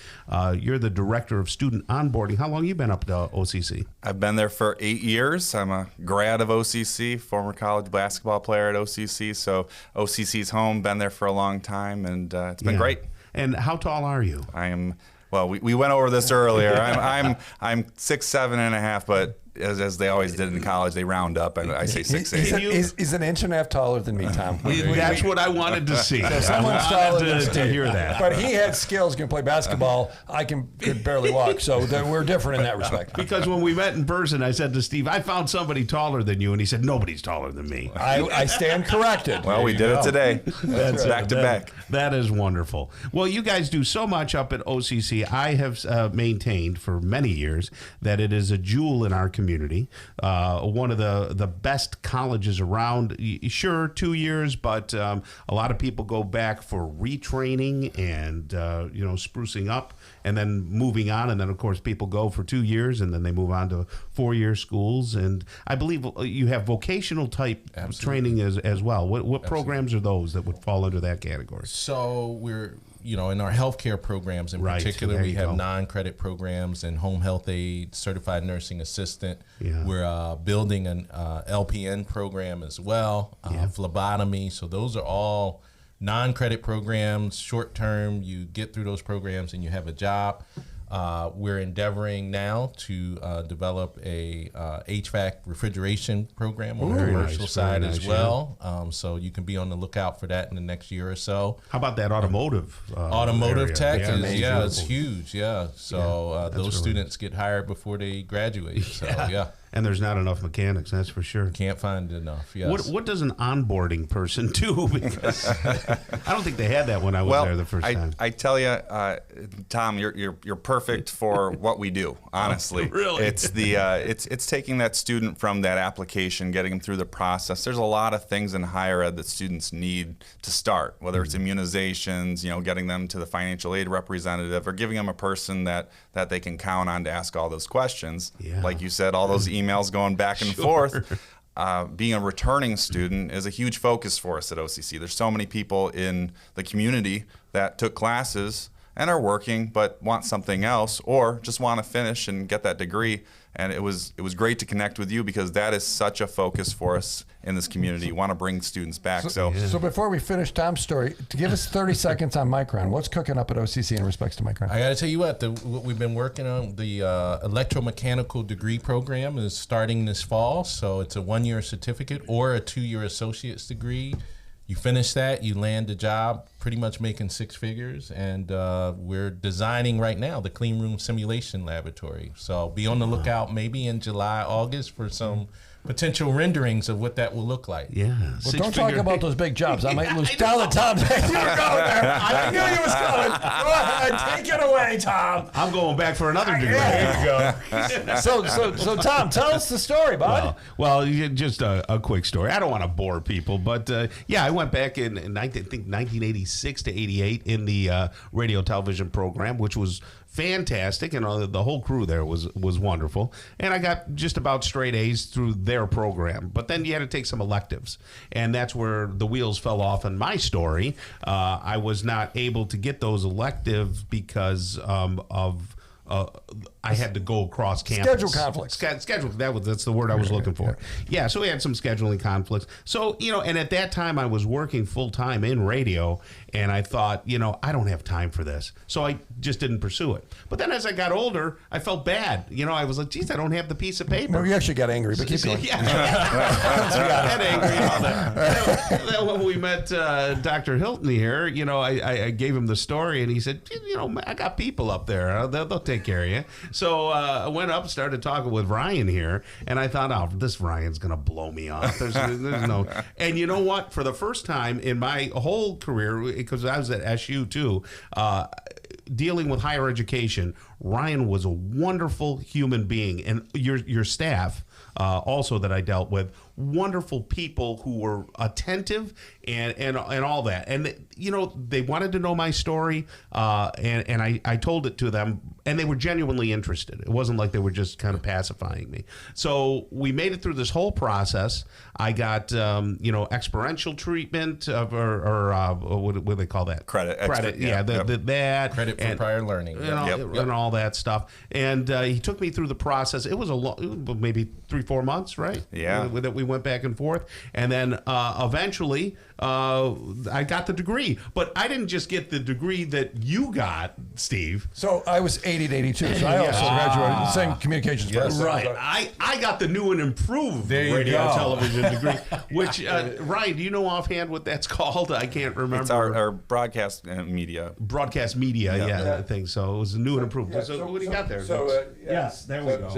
You're the director of student onboarding. How long have you been up to OCC? I've been there for 8 years. I'm a grad of OCC, former college basketball player at OCC. So OCC's home, been there for a long time, and it's been great. And how tall are you? I am, well, we went over this earlier. I'm 6'7.5", but as they always did in college, they round up, and I say 6'8". He's an inch and a half taller than me, Tom. That's what I wanted to see. So someone's taller than to hear that. But he had skills, can play basketball. I could barely walk, so we're different in that respect. Because when we met in person, I said to Steve, I found somebody taller than you, and he said, nobody's taller than me. I stand corrected. Well, we did it today. That's back to back. That is wonderful. Well, you guys do so much up at OCC. I have maintained for many years that it is a jewel in our community. One of the best colleges around. Sure, 2 years, but a lot of people go back for retraining and sprucing up and then moving on. And then, of course, people go for 2 years and then they move on to 4-year schools. And I believe you have vocational type training as well. What programs are those that would fall under that category? So we're, in our healthcare programs in particular, we have non-credit programs and home health aide, certified nursing assistant. Yeah. We're building an LPN program as well, phlebotomy. So those are all non-credit programs, short-term. You get through those programs and you have a job. We're endeavoring now to develop a HVAC refrigeration program on the commercial side as well. So you can be on the lookout for that in the next year or so. How about that automotive? Automotive area? tech is huge. Yeah. So those really students get hired before they graduate. So And there's not enough mechanics, that's for sure. Can't find enough, yes. What does an onboarding person do? Because I don't think they had that when I was there the first time. I tell you, Tom, you're perfect for what we do, honestly. Really? It's it's taking that student from that application, getting them through the process. There's a lot of things in higher ed that students need to start, whether it's immunizations, getting them to the financial aid representative, or giving them a person that they can count on to ask all those questions. Yeah. Like you said, all those emails going back and forth. Being a returning student is a huge focus for us at OCC. There's so many people in the community that took classes and are working but want something else, or just want to finish and get that degree. And it was great to connect with you, because that is such a focus for us in this community. You want to bring students back. So before we finish Tom's story, to give us 30 seconds on Micron, what's cooking up at OCC in respects to Micron? I got to tell you what we've been working on. The electromechanical degree program is starting this fall. So it's a 1-year certificate or a 2-year associate's degree. You finish that, you land a job pretty much making 6 figures, and we're designing right now the clean room simulation laboratory. So be on the lookout maybe in July, August for some potential renderings of what that will look like. Yeah. Well, don't talk about those big jobs. I might lose talent, Tom. You were going there. I knew you was coming. Go ahead, take it away, Tom. I'm going back for another degree. There you go. So Tom, tell us the story, bud. Well, just a quick story. I don't want to bore people, but I went back in I think 1986 to 88 in the radio television program, which was fantastic, and the whole crew there was wonderful, and I got just about straight A's through their program. But then you had to take some electives, and that's where the wheels fell off in my story. I was not able to get those electives because of I had to go across campus. Schedule conflicts. That's the word I was looking for. Yeah, so we had some scheduling conflicts. So, and at that time I was working full time in radio, And I thought, I don't have time for this. So I just didn't pursue it. But then as I got older, I felt bad. I was like, geez, I don't have the piece of paper. No, you actually got angry, but keep going. Yeah. I got angry and all that. Then when we met Dr. Hilton here, I gave him the story, and he said, I got people up there. They'll take care of you. So I went up, started talking with Ryan here, and I thought, oh, this Ryan's going to blow me off. There's no. And you know what? For the first time in my whole career, because I was at SU too, dealing with higher education, Ryan was a wonderful human being, and your staff also that I dealt with, wonderful people who were attentive and all that. And they wanted to know my story, and I told it to them, and they were genuinely interested. It wasn't like they were just kind of pacifying me. So we made it through this whole process. I got experiential treatment or what do they call that? Credit. That credit for prior learning, and all that stuff. And he took me through the process. It was maybe 3-4 months, right? Yeah. That we went back and forth, and then eventually I got the degree. But I didn't just get the degree that you got, Steve. So I was 80 to 82, so I also graduated the same communications program. Right. I got the new and improved radio television degree, which, Ryan, do you know offhand what that's called? I can't remember. It's our broadcast media. Broadcast media, I think so. It was new and improved. Yeah, so what do you got there? Yes, there we go.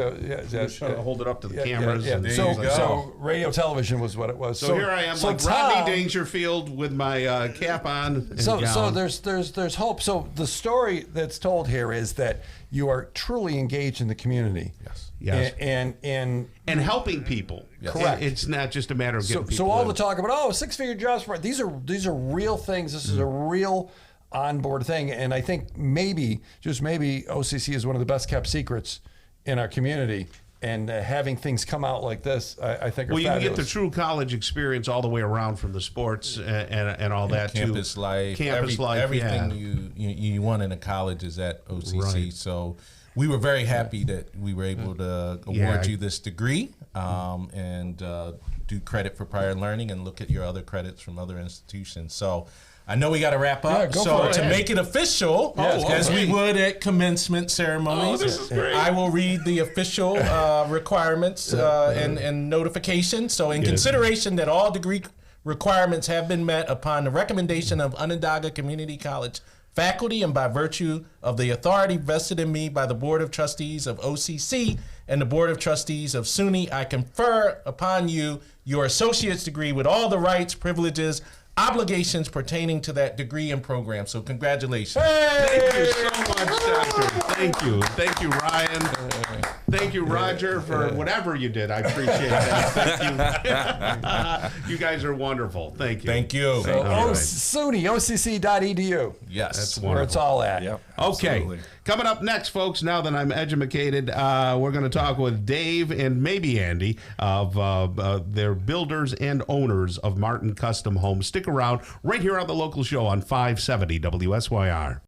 Hold it up to the cameras. And so radio television was what it was. So here I am, like Rodney Dangerfield with my cap on and gown. So there's hope. So the story that's told here is that you are truly engaged in the community. Yes. And helping people. Yes. Correct. It's not just a matter of getting people. So all the talk about six-figure jobs, these are real things. This is a real onboard thing, and I think maybe OCC is one of the best kept secrets in our community. And having things come out like this, I think, are you fabulous. can get the true college experience all the way around, from the sports and all that campus too. Life, campus life, everything you want in a college is at OCC. Right. So we were very happy that we were able to award you this degree and do credit for prior learning and look at your other credits from other institutions. So I know we got to wrap up. So to make it official, as we would at commencement ceremonies, this is great. I will read the official requirements and notifications. So in consideration that all degree requirements have been met upon the recommendation of Onondaga Community College faculty and by virtue of the authority vested in me by the Board of Trustees of OCC and the Board of Trustees of SUNY, I confer upon you your associate's degree with all the rights, privileges, obligations pertaining to that degree and program. So congratulations. Thank you so much, Doctor. Thank you, Ryan. Thank you, Roger, for whatever you did. I appreciate that. Thank you. You guys are wonderful. Thank you. Thank you. So SUNY, OCC.edu. Yes. That's wonderful. Where it's all at. Yep. Okay. Absolutely. Coming up next, folks, now that I'm educated, we're going to talk with Dave and maybe Andy of their builders and owners of Martin Custom Homes. Stick around right here on the local show on 570 WSYR.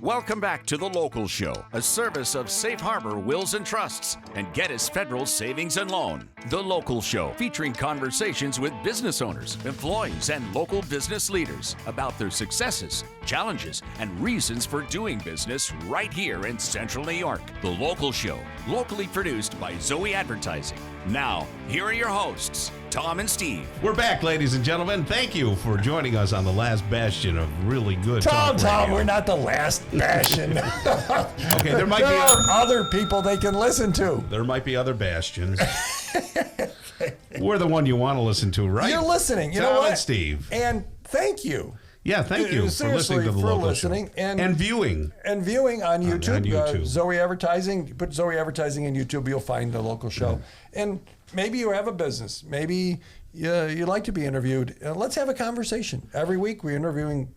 Welcome back to The Local Show, a service of Safe Harbor Wills and Trusts and Geddes Federal Savings and Loan. The Local Show, featuring conversations with business owners, employees, and local business leaders about their successes, challenges, and reasons for doing business right here in Central New York. The Local Show, locally produced by Zoey Advertising. Now, here are your hosts, Tom and Steve. We're back, ladies and gentlemen. Thank you for joining us on the last bastion of really good talk Tom, radio. we're not the last bastion. Okay, there might be other people they can listen to. There might be other bastions. We're the one you want to listen to, right? You're listening. You Tom know what? And Steve. And thank you. Yeah, thank you for listening to the local show. And viewing. And viewing on YouTube. On YouTube. Zoey Advertising. Put Zoey Advertising in YouTube, you'll find the local show. And maybe you have a business. Maybe you'd like to be interviewed. Let's have a conversation. Every week we're interviewing,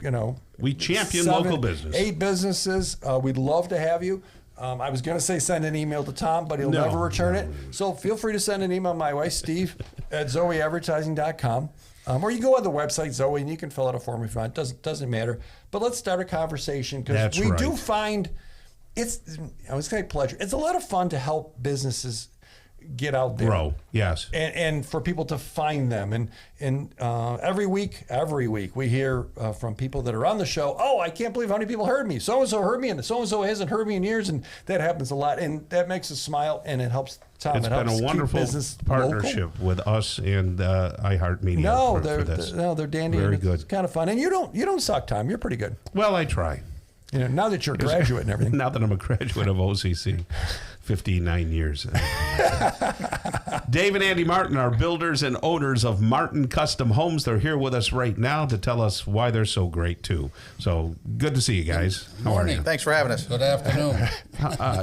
we champion local business. 8 businesses. We'd love to have you. I was going to say send an email to Tom, but he'll never return it. So feel free to send an email my way, steve@zoeyadvertising.com. Or you go on the website, Zoey, and you can fill out a form if you want. Doesn't matter. But let's start a conversation, because we do find it's a pleasure. It's a lot of fun to help businesses get out there. Grow, yes. And for people to find them. And every week we hear from people that are on the show, oh, I can't believe how many people heard me. So-and-so heard me, and so-and-so hasn't heard me in years. And that happens a lot. And that makes us smile, and it helps Tom. It's been a wonderful partnership with us and iHeartMedia. No, for this. they're dandy. Very and good. It's kind of fun. And you don't suck, Tom. You're pretty good. Well, I try. You know, now that you're a graduate and everything. Now that I'm a graduate of OCC, 59 years. Dave and Andy Martin are builders and owners of Martin Custom Homes. They're here with us right now to tell us why they're so great, too. So good to see you guys. How are you? Thanks for having us. Good afternoon.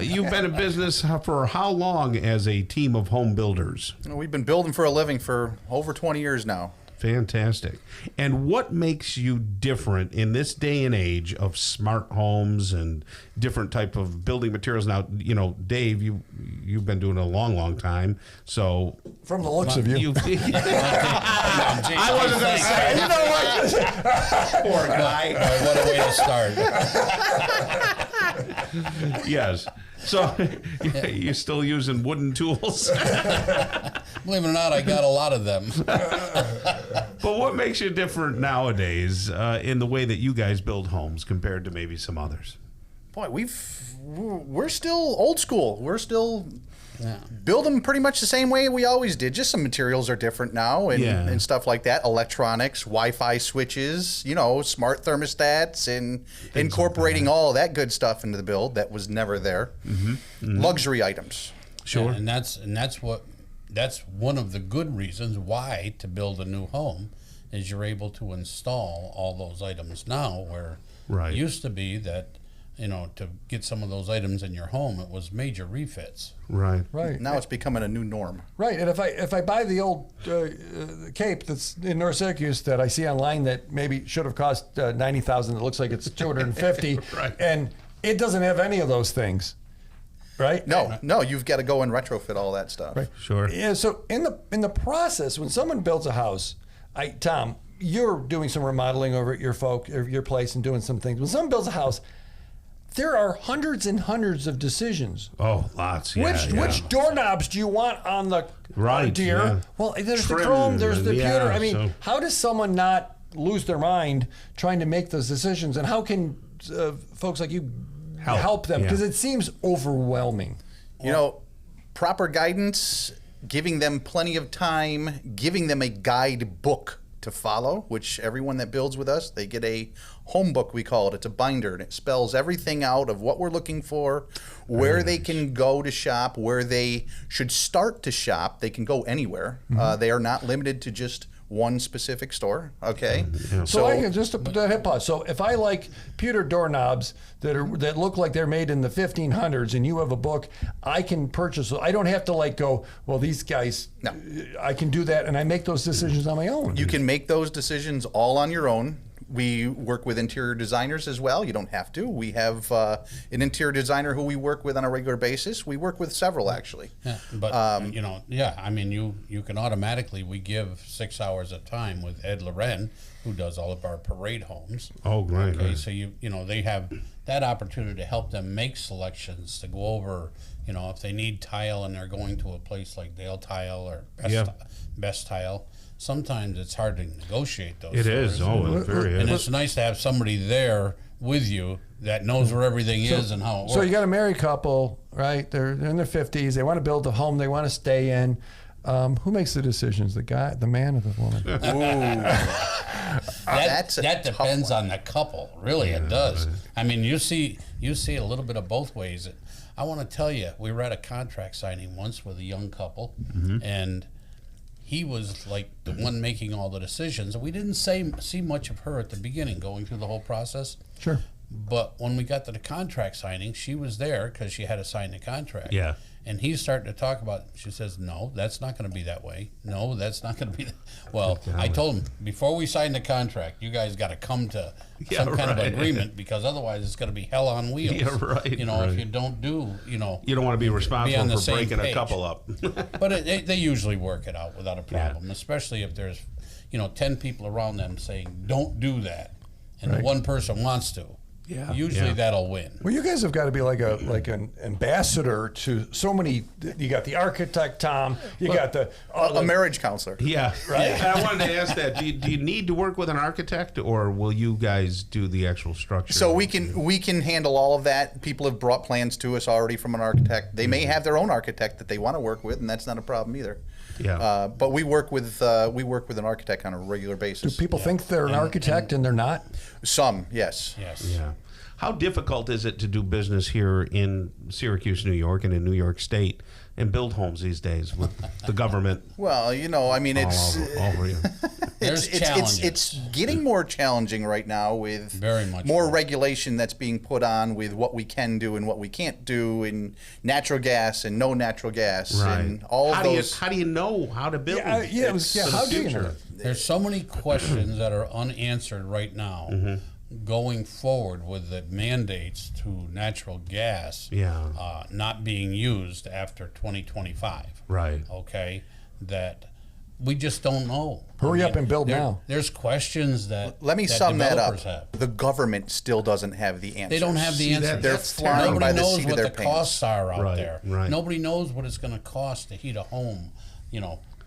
You've been in business for how long as a team of home builders? We've been building for a living for over 20 years now. Fantastic. And what makes you different in this day and age of smart homes and different type of building materials? Now, you know, Dave, you've been doing it a long, long time. So from the looks of you. I wasn't going to say. You know what? Poor guy. What a way to start. Yes. So you're still using wooden tools? Believe it or not, I got a lot of them. But what makes you different nowadays in the way that you guys build homes compared to maybe some others? Boy, we're still old school. We're still build them pretty much the same way we always did. Just some materials are different now and stuff like that. Electronics, Wi-Fi switches, you know, smart thermostats, and incorporating all of that good stuff into the build that was never there. Luxury items. Sure. Yeah, and that's one of the good reasons why to build a new home is you're able to install all those items now, where it used to be that, you know, to get some of those items in your home, it was major refits. Right. Now it's becoming a new norm. Right, and if I buy the old cape that's in North Syracuse that I see online that maybe should have cost $90,000, it looks like it's $250, Right. and it doesn't have any of those things, right? No, you've got to go and retrofit all that stuff. Right. Sure. Yeah. So in the process, when someone builds a house, Tom, you're doing some remodeling over at your place and doing some things. When someone builds a house, there are hundreds and hundreds of decisions. Oh, lots. Yeah, Which doorknobs do you want on the deer? Yeah. Well, there's Trim, the chrome, there's the pewter. I mean, so. how does someone not lose their mind trying to make those decisions? And how can folks like you help them? Because it seems overwhelming. You know, proper guidance, giving them plenty of time, giving them a guidebook to follow, which everyone that builds with us, they get a home book, we call it. It's a binder, and it spells everything out of what we're looking for, where they can go to shop, where they should start to shop. They can go anywhere. They are not limited to just one specific store. Okay. So I can just hit pause. So if I like pewter doorknobs that look like they're made in the 1500s, and you have a book, I can purchase. I don't have to go, well, these guys. No. I can do that, and I make those decisions on my own. You can make those decisions all on your own. We work with interior designers as well. You don't have to. We have an interior designer who we work with on a regular basis. We work with several, actually. Yeah, but I mean, you can automatically. We give 6 hours of time with Ed Loren, who does all of our parade homes. Oh, great. Okay, so they have that opportunity to help them make selections, to go over, if they need tile and they're going to a place like Dale Tile or Best Tile. Sometimes it's hard to negotiate those. It is. Oh, it very is. And it's nice to have somebody there with you that knows where everything is and how it works. So you got a married couple, right? They're in their 50s. They want to build a home they want to stay in. Who makes the decisions? The guy, the man, or the woman? That depends on the couple. Really, it does. I mean, you see a little bit of both ways. I want to tell you, we were at a contract signing once with a young couple, and he was like the one making all the decisions. We didn't see much of her at the beginning, going through the whole process. Sure. But when we got to the contract signing, she was there because she had to sign the contract. Yeah. And he's starting to talk about, she says, no, that's not going to be that way. No, that's not going to be Well, I told him, before we sign the contract, you guys got to come to some kind of agreement, because otherwise it's going to be hell on wheels. Yeah, right. If you don't do, You don't want to be responsible for breaking a couple up. But they usually work it out without a problem, especially if there's, 10 people around them saying, don't do that. And the one person wants to. usually that'll win. Well, you guys have got to be like an ambassador to so many. You got the architect, Tom. You got the a marriage counselor. Yeah, right. And I wanted to ask that: do you need to work with an architect, or will you guys do the actual structure? So we can handle all of that. People have brought plans to us already from an architect. They may have their own architect that they want to work with, and that's not a problem either. Yeah. But we work with an architect on a regular basis. Do people think they're an architect and they're not? Some, yes. Yes. Yeah. How difficult is it to do business here in Syracuse, New York, and in New York State, and build homes these days with the government? Well, I mean, it's all over you. There's challenges. It's getting more challenging right now with Very much more regulation that's being put on with what we can do and what we can't do, and natural gas and no natural gas, and all of those. How do you know how to build? How do you know? There's so many questions that are unanswered right now. Going forward with the mandates to natural gas not being used after 2025. Right. Okay. That we just don't know. Hurry up and build now. There's questions that Let me sum that up. have. The government still doesn't have the answers. They don't have the answers. They're flying Nobody by the knows seat what of their the pants. costs are out there. Right. Nobody knows what it's going to cost to heat a home,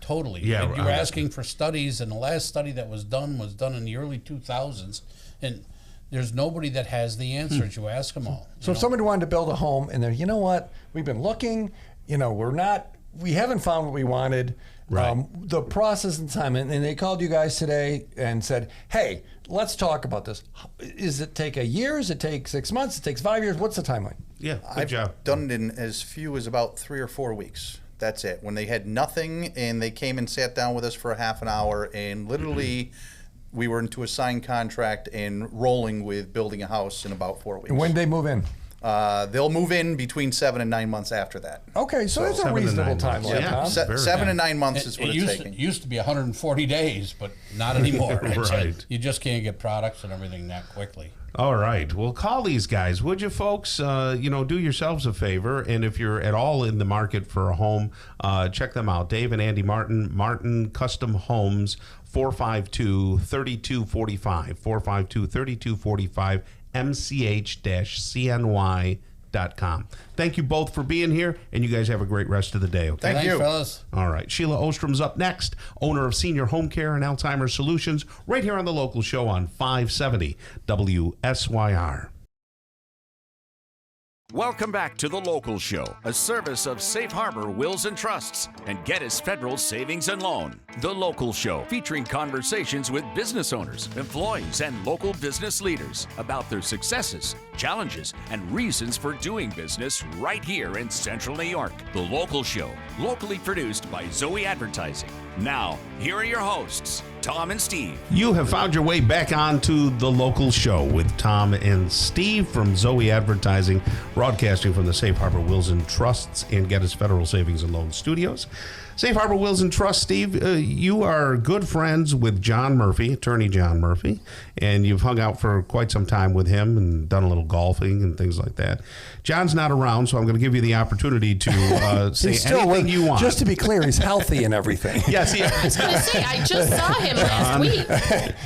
totally. Yeah, And you're right. asking for studies, and the last study that was done in the early 2000s, and there's nobody that has the answers. You ask them all. So if somebody wanted to build a home and they're, you know what, we've been looking, we haven't found what we wanted. Right. The process and time, and they called you guys today and said, hey, let's talk about this. Is it take a year? Does it take 6 months? It takes 5 years? What's the timeline? Yeah, good I've job. done it in as few as about 3 or 4 weeks. That's it. When they had nothing and they came and sat down with us for a half an hour, and literally we were into a signed contract and rolling with building a house in about 4 weeks. And when did they move in? They'll move in between 7 and 9 months after that. Okay, so that's a 7 to 9 reasonable months. timeline, Yeah. Tom. 7 to 9 months is what it's It taking. used to be 140 days, but not anymore. Right. You just can't get products and everything that quickly. All right. Well, call these guys, would you, folks? Do yourselves a favor, and if you're at all in the market for a home, check them out. Dave and Andy Martin Custom Homes, 452-3245, 452-3245, mch-cny.com. Thank you both for being here, and you guys have a great rest of the day. Okay. Thank you. Fellas. All right. Sheila Ostrom's up next, owner of Senior Home Care and Alzheimer's Solutions, right here on the local show on 570 WSYR. Welcome back to The Local Show, a service of Safe Harbor Wills and Trusts and Geddes Federal Savings and Loan. The Local Show, featuring conversations with business owners, employees, and local business leaders about their successes, challenges, and reasons for doing business right here in Central New York. The Local Show, locally produced by Zoey Advertising. Now, here are your hosts, Tom and Steve. You have found your way back onto The Local Show with Tom and Steve from Zoey Advertising, broadcasting from the Safe Harbor Wills and Trusts and Geddes Federal Savings and Loan Studios. Safe Harbor Wills and Trust, Steve, you are good friends with John Murphy, attorney John Murphy, and you've hung out for quite some time with him and done a little golfing and things like that. John's not around, so I'm going to give you the opportunity to say anything you want. Just to be clear, he's healthy and everything. Yes, he I was going to say, I just saw him last week.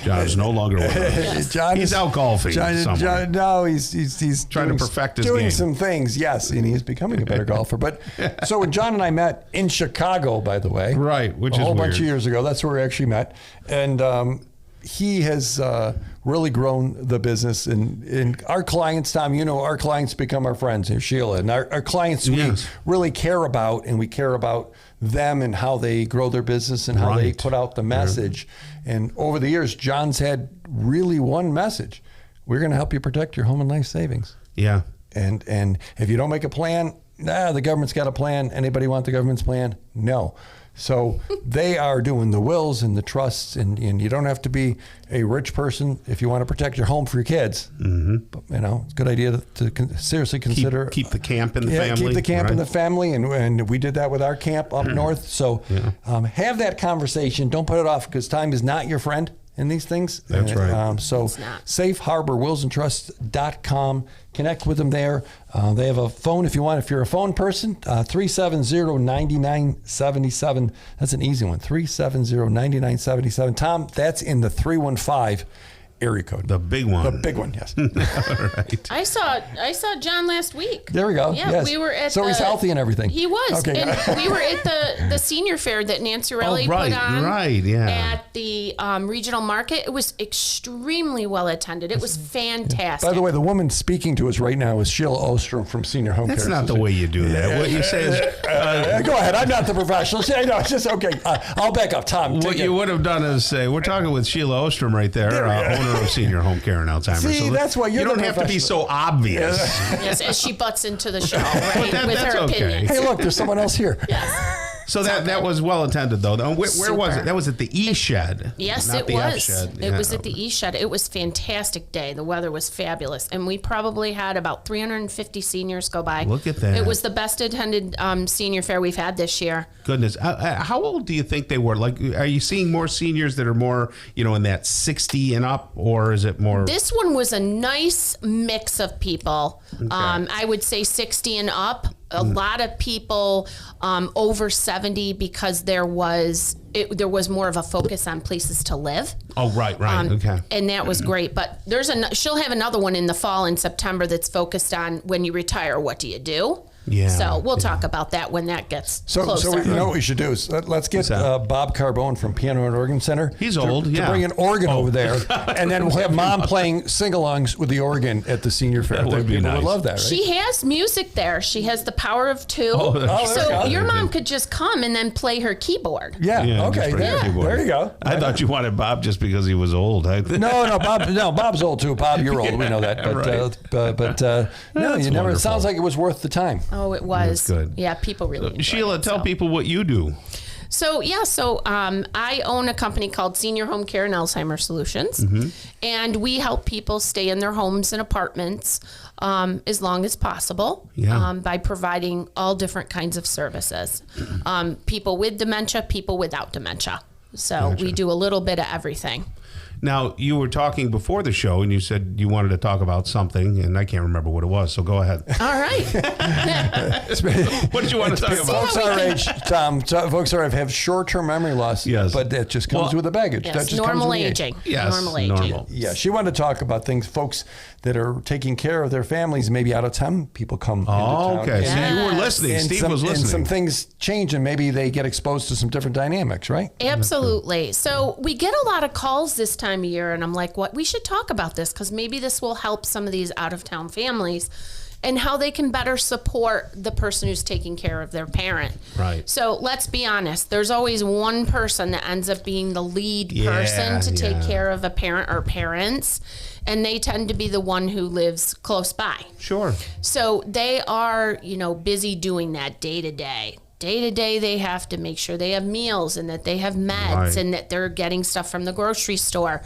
John's no longer with us. John He's out golfing somewhere. No, he's Trying to perfect his doing game. some things. Yes, and he's becoming a better golfer. But so when John and I met in Chicago, by the way, right, which a is whole bunch weird. of years ago, that's where we actually met, and he has really grown the business. And our clients, Tom, our clients become our friends. And Sheila, and our clients Yes. we really care about, and we care about them and how they grow their business and how they Right. put out the message. And over the years, John's had really one message: we're going to help you protect your home and life savings. Yeah. And if you don't make a plan, the government's got a plan. Anybody want the government's plan? No. So they are doing the wills and the trusts, and you don't have to be a rich person if you want to protect your home for your kids. Mm-hmm. But, it's a good idea to seriously consider. Keep the camp in the family. Keep the camp in right? the family, and we did that with our camp up north. So have that conversation. Don't put it off, because time is not your friend in these things. That's right. So safeharborwillsandtrust.com. Connect with them there. They have a phone if you want. If you're a phone person, 370-9977. That's an easy one, 370-9977. Tom, that's in the 315 area code. The big one. The big one, yes. All right. I saw John last week. There we go. Yeah, yes. we were at. So he's healthy and everything. He was. Okay. And we were at the senior fair that Nancy Relli right, put on. right, yeah. At the regional market, it was extremely well attended. It was fantastic. By the way, the woman speaking to us right now is Sheila Ostrom from Senior Home Care. That's not the way you do that. What you say is... go ahead. I'm not the professional. No, it's just okay. I'll back up. Tom, what you would have done is say, we're talking with Sheila Ostrom right there, owner of Senior Home Care and Alzheimer's. See, that's why you don't have to be so obvious. Yes, as she butts into the show, right? With that's her okay. opinions. Hey, look, there's someone else here. Yes. So that was well attended, though. Where was Super. it? That was at the E Shed. Yes, not it the F was. Shed. It was at the E Shed. It was a fantastic day. The weather was fabulous, and we probably had about 350 seniors go by. Look at that. It was the best attended senior fair we've had this year. Goodness, how old do you think they were? Like, are you seeing more seniors that are more, in that 60 and up, or is it more? This one was a nice mix of people. Okay. I would say 60 and up. A lot of people over 70 because there was more of a focus on places to live. Oh, right, okay. And that was great. But she'll have another one in the fall in September that's focused on when you retire, what do you do? Yeah. So we'll talk about that when that gets closer. So you know what we should do is let's get Bob Carbone from Piano and Organ Center. He's old, to bring an organ over there, and then we'll have Mom playing sing-alongs with the organ at the senior fair. That would be People nice. would love that, right? She has music there. She has the power of two. so your mom could just come and then play her keyboard. Yeah. Okay. just bring a keyboard. There you go. I thought you wanted Bob just because he was old. No, Bob's old too. Bob, you're old. We know that. But no, That's you never. It wonderful. sounds like it was worth the time. Oh, it was. That's good. Yeah, people really enjoyed Sheila, it, tell people what you do. So I own a company called Senior Home Care and Alzheimer's Solutions, and we help people stay in their homes and apartments as long as possible by providing all different kinds of services. People with dementia, people without dementia. So we do a little bit of everything. Now, you were talking before the show, and you said you wanted to talk about something, and I can't remember what it was, so go ahead. All right. What did you want to talk about? Folks our age, Tom, folks our age have short-term memory loss, but that just comes with the baggage. Yes, that just normal comes with the aging. age. Yes, normal aging. normal. Yeah, she wanted to talk about things, folks that are taking care of their families, maybe out of town. People come into town. Okay. So you were listening. Steve was listening. And some things change, and maybe they get exposed to some different dynamics, right? Absolutely. So we get a lot of calls this time of year, and I'm like, what? We should talk about this because maybe this will help some of these out-of-town families and how they can better support the person who's taking care of their parent. Right. So let's be honest. There's always one person that ends up being the lead person to take care of a parent or parents, and they tend to be the one who lives close by. Sure. So they are, busy doing that day to day. Day to day, they have to make sure they have meals and that they have meds and that they're getting stuff from the grocery store.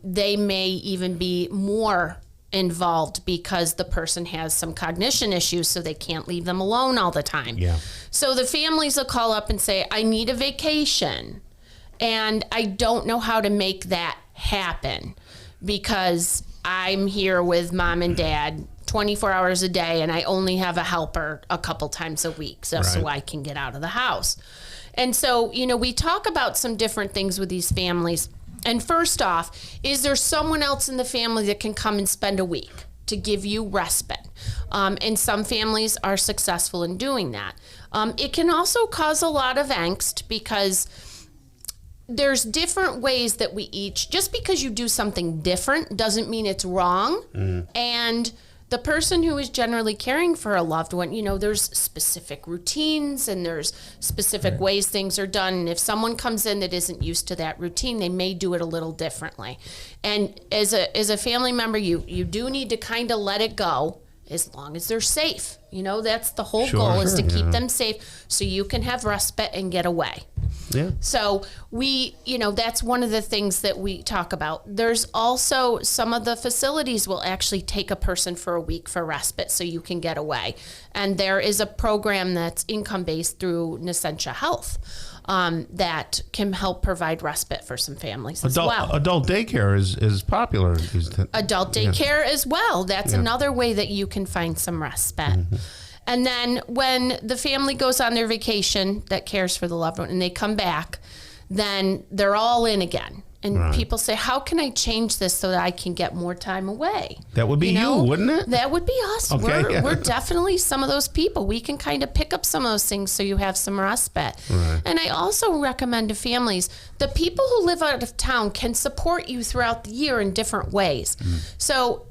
They may even be more involved because the person has some cognition issues, so they can't leave them alone all the time. Yeah. So the families will call up and say, I need a vacation, and I don't know how to make that happen because I'm here with mom and dad 24 hours a day, and I only have a helper a couple times a week so I can get out of the house. And so, we talk about some different things with these families. And first off, is there someone else in the family that can come and spend a week to give you respite? And some families are successful in doing that. It can also cause a lot of angst because there's different ways that we each, just because you do something different doesn't mean it's wrong. And the person who is generally caring for a loved one, there's specific routines and there's specific ways things are done. And if someone comes in that isn't used to that routine, they may do it a little differently. And as a family member, you do need to kind of let it go as long as they're safe. That's the whole goal is to keep them safe so you can have respite and get away. Yeah. So that's one of the things that we talk about. There's also some of the facilities will actually take a person for a week for respite so you can get away. And there is a program that's income-based through Nescentia Health that can help provide respite for some families as well. Adult daycare is popular. Adult daycare as well. That's another way that you can find some respite. And then when the family goes on their vacation that cares for the loved one and they come back, then they're all in again. And people say, how can I change this so that I can get more time away? That would be you, wouldn't it? That would be us. Okay. We're definitely some of those people. We can kind of pick up some of those things so you have some respite. Right. And I also recommend to families, the people who live out of town can support you throughout the year in different ways. So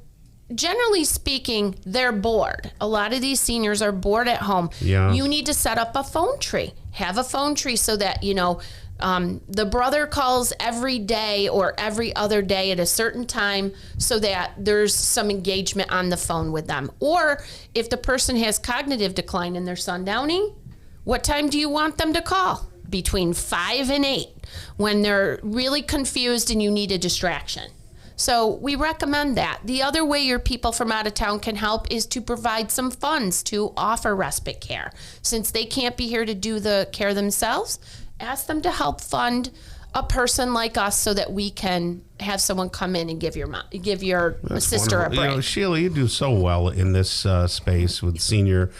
generally speaking, they're bored. A lot of these seniors are bored at home. Yeah. You need to set up a phone tree. Have a phone tree so that, the brother calls every day or every other day at a certain time so that there's some engagement on the phone with them. Or if the person has cognitive decline and they're sundowning, what time do you want them to call? Between 5 and 8 when they're really confused and you need a distraction. So we recommend that. The other way your people from out of town can help is to provide some funds to offer respite care. Since they can't be here to do the care themselves, ask them to help fund a person like us so that we can have someone come in and give your sister a break. Sheila, you do so well in this space with senior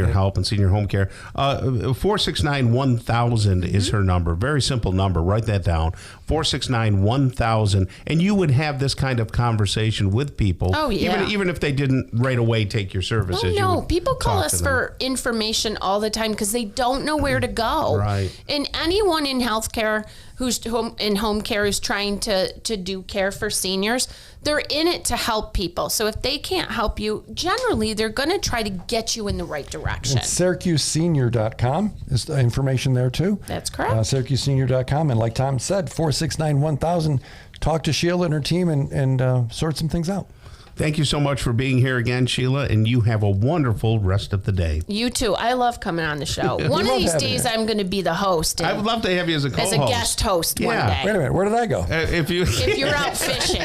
help and senior home care. 469-1000 is her number. Very simple number. Write that down. 469-1000. And you would have this kind of conversation with people. Oh, yeah. Even if they didn't right away take your services. Oh, no. People call us for information all the time because they don't know where to go. Right. And anyone in healthcare who's in home care who's trying to do care for seniors, they're in it to help people. So if they can't help you, generally they're going to try to get you in the right direction. And SyracuseSenior.com is the information there too. That's correct. SyracuseSenior.com. And like Tom said, 469-1000. Talk to Sheila and her team and sort some things out. Thank you so much for being here again, Sheila, and you have a wonderful rest of the day. You too. I love coming on the show. One of these days, I'm going to be the host. I would love to have you as a co-host. As a guest host one day. Wait a minute. Where did I go? If you're out fishing.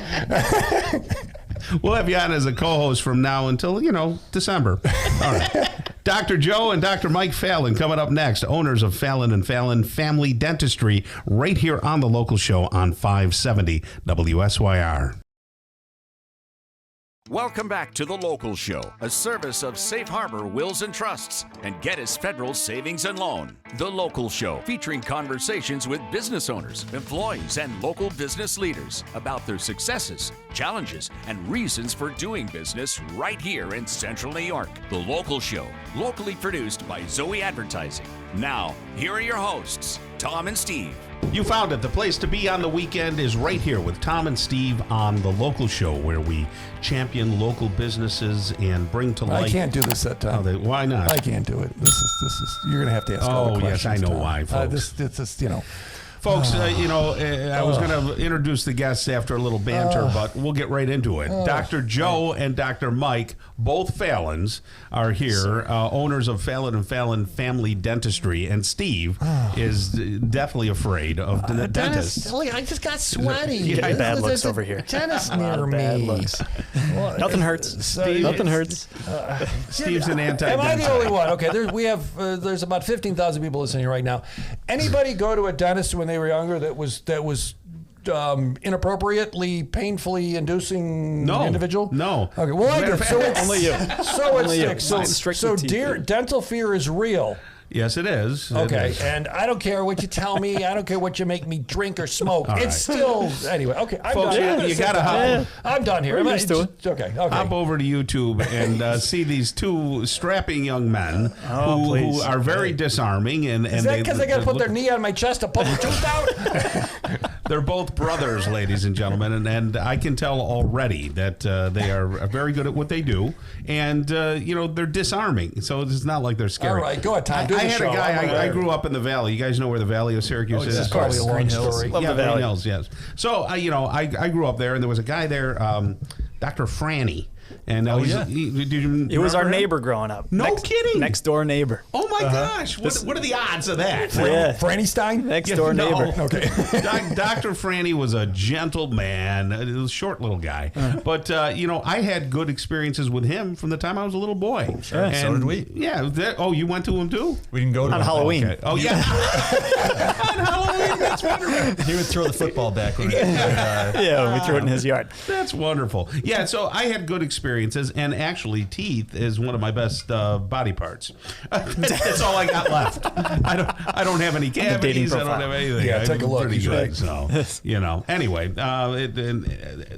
We'll have you on as a co-host from now until, December. All right. Dr. Joe and Dr. Mike Fallon coming up next, owners of Fallon and Fallon Family Dentistry, right here on the local show on 570 WSYR. Welcome back to The Local Show, a service of Safe Harbor Wills and Trusts and Geddes Federal Savings and Loan. The Local Show, featuring conversations with business owners, employees, and local business leaders about their successes, challenges, and reasons for doing business right here in Central New York. The Local Show, locally produced by Zoey Advertising. Now, here are your hosts, Tom and Steve. You found it. The place to be on the weekend is right here with Tom and Steve on The Local Show, where we champion local businesses and bring to light. I can't do this that time. Why not? I can't do it. This is. You're gonna have to ask all the questions. Oh yes, I know Tom. why, folks. This is Folks, I was going to introduce the guests after a little banter, but we'll get right into it. Dr. Joe and Dr. Mike, both Fallons, are here, owners of Fallon and Fallon Family Dentistry, and Steve is definitely afraid of the dentist. I just got sweaty. Yeah, bad looks over here. Dentist near me. Bad looks. Nothing hurts. Nothing hurts. Steve's an anti-dentist. Am I the only one? Okay, there's about 15,000 people listening right now. Anybody go to a dentist when they were younger that was inappropriately, painfully inducing individual? No. Okay. Well, I did. So it's only you. So it's Only so dental fear is real. Yes, it is. Okay, It is. and I don't care what you tell me. I don't care what you make me drink or smoke. It's still anyway. Okay, I'm Folks, done. you got to hop. I'm done here. We're used to it. Okay. Hop over to YouTube and see these two strapping young men who are very disarming. And Is that because they got to put their knee on my chest to pull the tooth out? They're both brothers, ladies and gentlemen, and I can tell already that they are very good at what they do, and they're disarming. So it's not like they're scary. All right, go ahead, Tom. I had a guy. I grew up in the Valley. You guys know where the Valley of Syracuse is? It's probably a long story. Love the Valley. Green Hills, yes. So I grew up there, and there was a guy there, Dr. Franny. And It was our neighbor growing up. No kidding. Next door neighbor. Oh my gosh! What are the odds of that? Yeah. Franny Stein? Next door neighbor. Okay. Dr. Franny was a gentle man, a short little guy. But, I had good experiences with him from the time I was a little boy. Sure, and so did we. Yeah. You went to him too? We didn't go to On Halloween. Okay. Oh, yeah. On Halloween. That's wonderful. He would throw the football back when Yeah, we threw it in his yard. That's wonderful. Yeah, so I had good experiences experiences, and actually, teeth is one of my best body parts. That's all I got left. I don't have any cavities. I don't have anything. Yeah, take a look. Pretty He's good. right. So, anyway,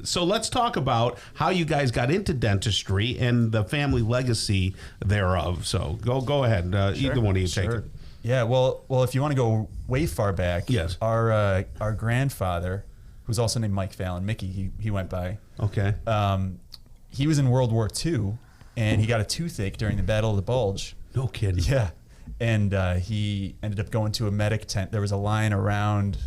so let's talk about how you guys got into dentistry and the family legacy thereof. So go ahead. Either one of you take it. Yeah, well, if you want to go way far back, yes, our grandfather, who's also named Mike Fallon, Mickey, he went by. Okay. He was in World War II, and he got a toothache during the Battle of the Bulge. No kidding. Yeah, and he ended up going to a medic tent. There was a line around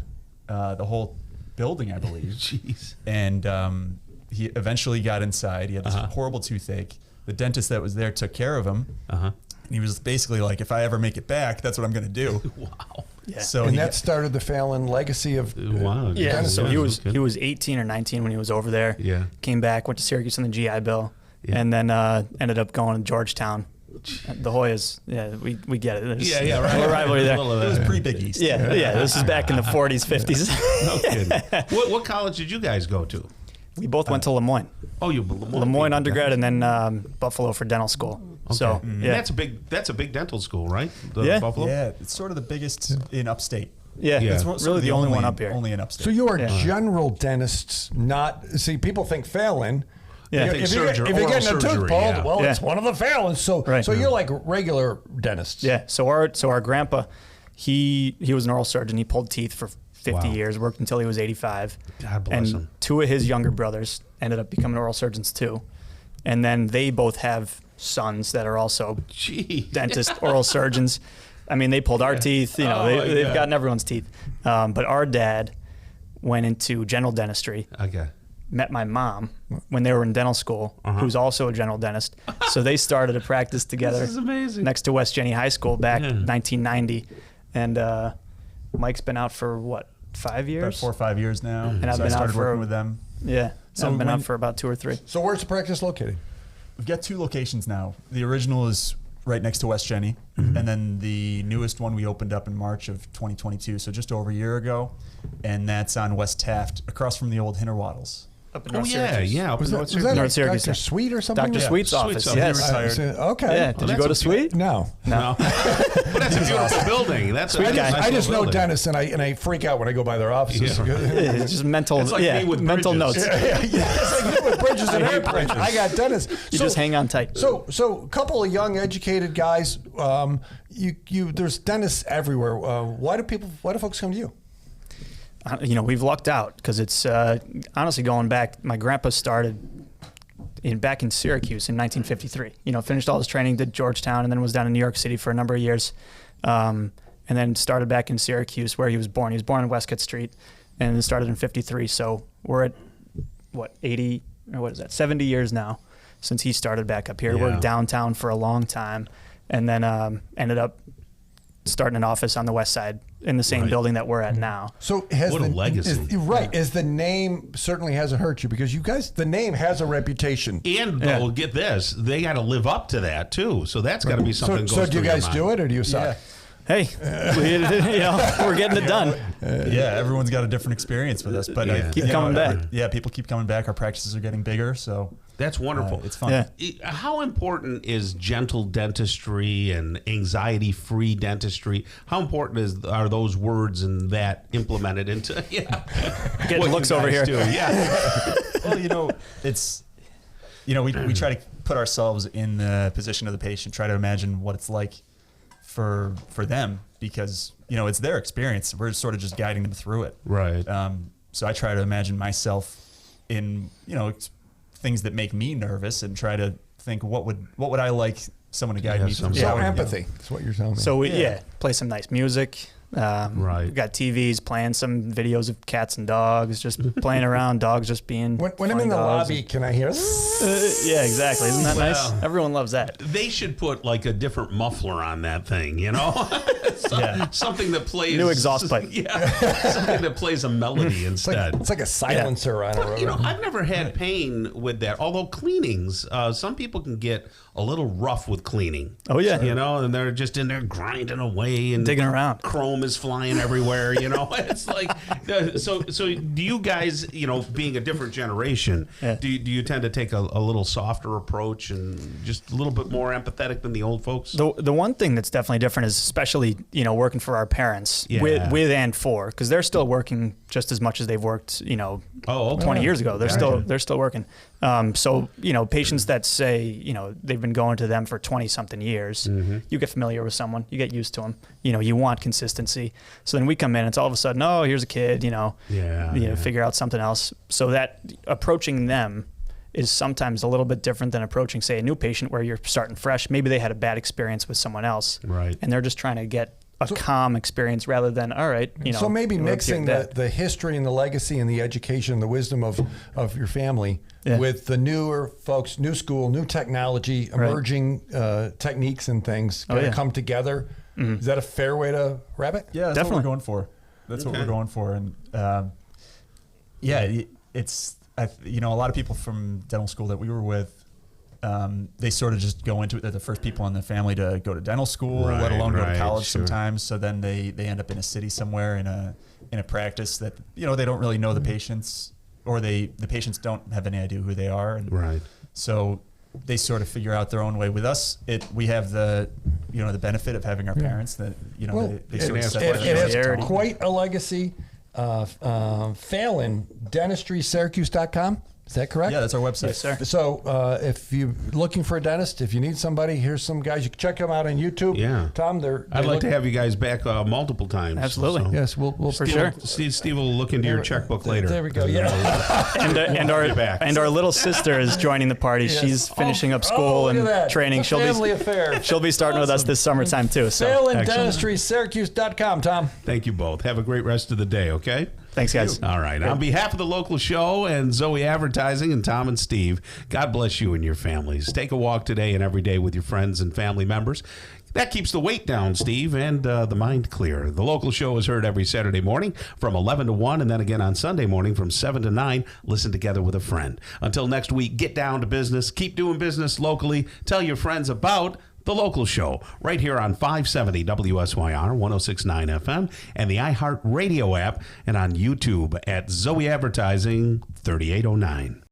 the whole building, I believe. Jeez. And he eventually got inside. He had this horrible toothache. The dentist that was there took care of him. And he was basically like, if I ever make it back, that's what I'm going to do. Wow. Yeah. So and that started the Fallon legacy of yeah. So he was 18 or 19 when he was over there. Yeah. Came back, went to Syracuse on the GI Bill, and then ended up going to Georgetown. The Hoyas, we get it. There's right. A rivalry there. It was pre-Big East. Yeah. This is back in the 40s, 50s. No kidding. What college did you guys go to? We both went to Lemoyne. Oh, you Lemoyne undergrad, and then Buffalo for dental school. Okay. So that's a big dental school, right? Buffalo. Yeah, it's sort of the biggest in upstate. Yeah. It's really the only one up here. Only in upstate. So you are general dentists, not people think Fallon. Yeah. If you're getting a tooth pulled, it's one of the Fallons. So you're like regular dentists. Yeah. So our grandpa, he was an oral surgeon. He pulled teeth for 50 years, worked until he was 85. God bless and him. Two of his younger brothers ended up becoming oral surgeons too. And then they both have sons that are also dentists, oral surgeons. I mean, they pulled our teeth. They've gotten everyone's teeth. But our dad went into general dentistry. Okay. Met my mom when they were in dental school, who's also a general dentist. So they started a practice together. This is amazing. Next to West Jenny High School back in 1990. And Mike's been out for, 5 years? About 4 or 5 years now. And I've been started out working with them. Yeah. So I've been out for about 2 or 3. So where's the practice located? We've got 2 locations now. The original is right next to West Jenny, and then the newest one we opened up in March of 2022, so just over a year ago, and that's on West Taft, across from the old Hinterwaddles. Up in North Syracuse. Up in North Was that North Syracuse. Dr. Sweet or something? Dr. Sweet's office, yes. Okay. Yeah. Did you go to Sweet? No. But that's a beautiful building. That's I just know dentists, and I freak out when I go by their offices. It's just mental. It's like me with mental bridges. notes. It's like you with bridges and airplanes. I got dentists. You just hang on tight. So a couple of young, educated guys. There's dentists everywhere. Why do folks come to you? We've lucked out because it's honestly going back. My grandpa started back in Syracuse in 1953. Finished all his training, did Georgetown, and then was down in New York City for a number of years, and then started back in Syracuse where he was born. He was born on Westcott Street, and then started in '53. So we're at 80 or what is that? 70 years now since he started back up here. Yeah. Worked downtown for a long time, and then ended up starting an office on the west side in the same building that we're at now. So what a legacy. Is the name certainly hasn't hurt you because you guys, the name has a reputation. And get this, they got to live up to that too. So that's got to be something. So do you guys do it or do you suck? Hey, we're getting it done. Everyone's got a different experience with us, but keep coming back. Yeah, people keep coming back. Our practices are getting bigger, so that's wonderful. It's fun. Yeah. How important is gentle dentistry and anxiety-free dentistry? How important are those words and that implemented into? Getting looks over here. Well, it's we try to put ourselves in the position of the patient, try to imagine what it's like for them because it's their experience. We're sort of just guiding them through it. Right. So I try to imagine myself in things that make me nervous and try to think what would I like someone to guide me through. So empathy. That's what you're telling me. So we play some nice music. Right. We've got TVs playing some videos of cats and dogs just playing around, dogs just being when I'm in the lobby, can I hear? Yeah, exactly. Isn't that nice? Everyone loves that. They should put like a different muffler on that thing, something that plays new exhaust pipe. Something that plays a melody instead. It's like a silencer on a I've never had pain with that. Although cleanings, some people can get a little rough with cleaning. Oh yeah, and they're just in there grinding away and digging around, chroming is flying everywhere. It's like so do you guys, being a different generation, do you tend to take a little softer approach and just a little bit more empathetic than the old folks? The one thing that's definitely different is especially working for our parents with and for, because they're still working just as much as they've worked 20 years ago. They're still working. So patients that say they've been going to them for 20 something years, you get familiar with someone, you get used to them, you want consistency. So then we come in, it's all of a sudden, oh, here's a kid, figure out something else. So that approaching them is sometimes a little bit different than approaching, say, a new patient where you're starting fresh. Maybe they had a bad experience with someone else, right? And they're just trying to get a calm experience rather than, all right, So maybe mixing the history and the legacy and the education and the wisdom of your family with the newer folks, new school, new technology, emerging techniques and things going to come together. Mm-hmm. Is that a fair way to wrap it? Yeah, that's definitely what we're going for. That's what we're going for. And it's, a lot of people from dental school that we were with, they sort of just go into it. They're the first people in the family to go to dental school, let alone go to college sometimes. So then they end up in a city somewhere in a practice that, they don't really know the patients, or the patients don't have any idea who they are. And so they sort of figure out their own way. With us, we have the benefit of having our parents that, they sort of set it has quite a legacy. Phelan, dentistry.syracuse.com. Is that correct? Yeah, that's our website. Yes, sir. So if you're looking for a dentist, if you need somebody, here's some guys. You can check them out on YouTube. Yeah. Tom, I'd like to have you guys back multiple times. Absolutely. So. Yes, we'll for sure. Steve will look into your checkbook later. There we go. Yeah. and our little sister is joining the party. Yes. She's finishing up school and training. It's a family affair. She'll be starting with us this summertime too. So. Phelan, dentistry.syracuse.com, Tom. Thank you both. Have a great rest of the day, okay? Thanks, guys. All right. On behalf of the local show and Zoey Advertising and Tom and Steve, God bless you and your families. Take a walk today and every day with your friends and family members. That keeps the weight down, Steve, and the mind clear. The local show is heard every Saturday morning from 11 to 1, and then again on Sunday morning from 7 to 9. Listen together with a friend. Until next week, get down to business. Keep doing business locally. Tell your friends about the local show right here on 570 WSYR 1069 FM and the iHeart Radio app, and on YouTube at Zoey Advertising 3809.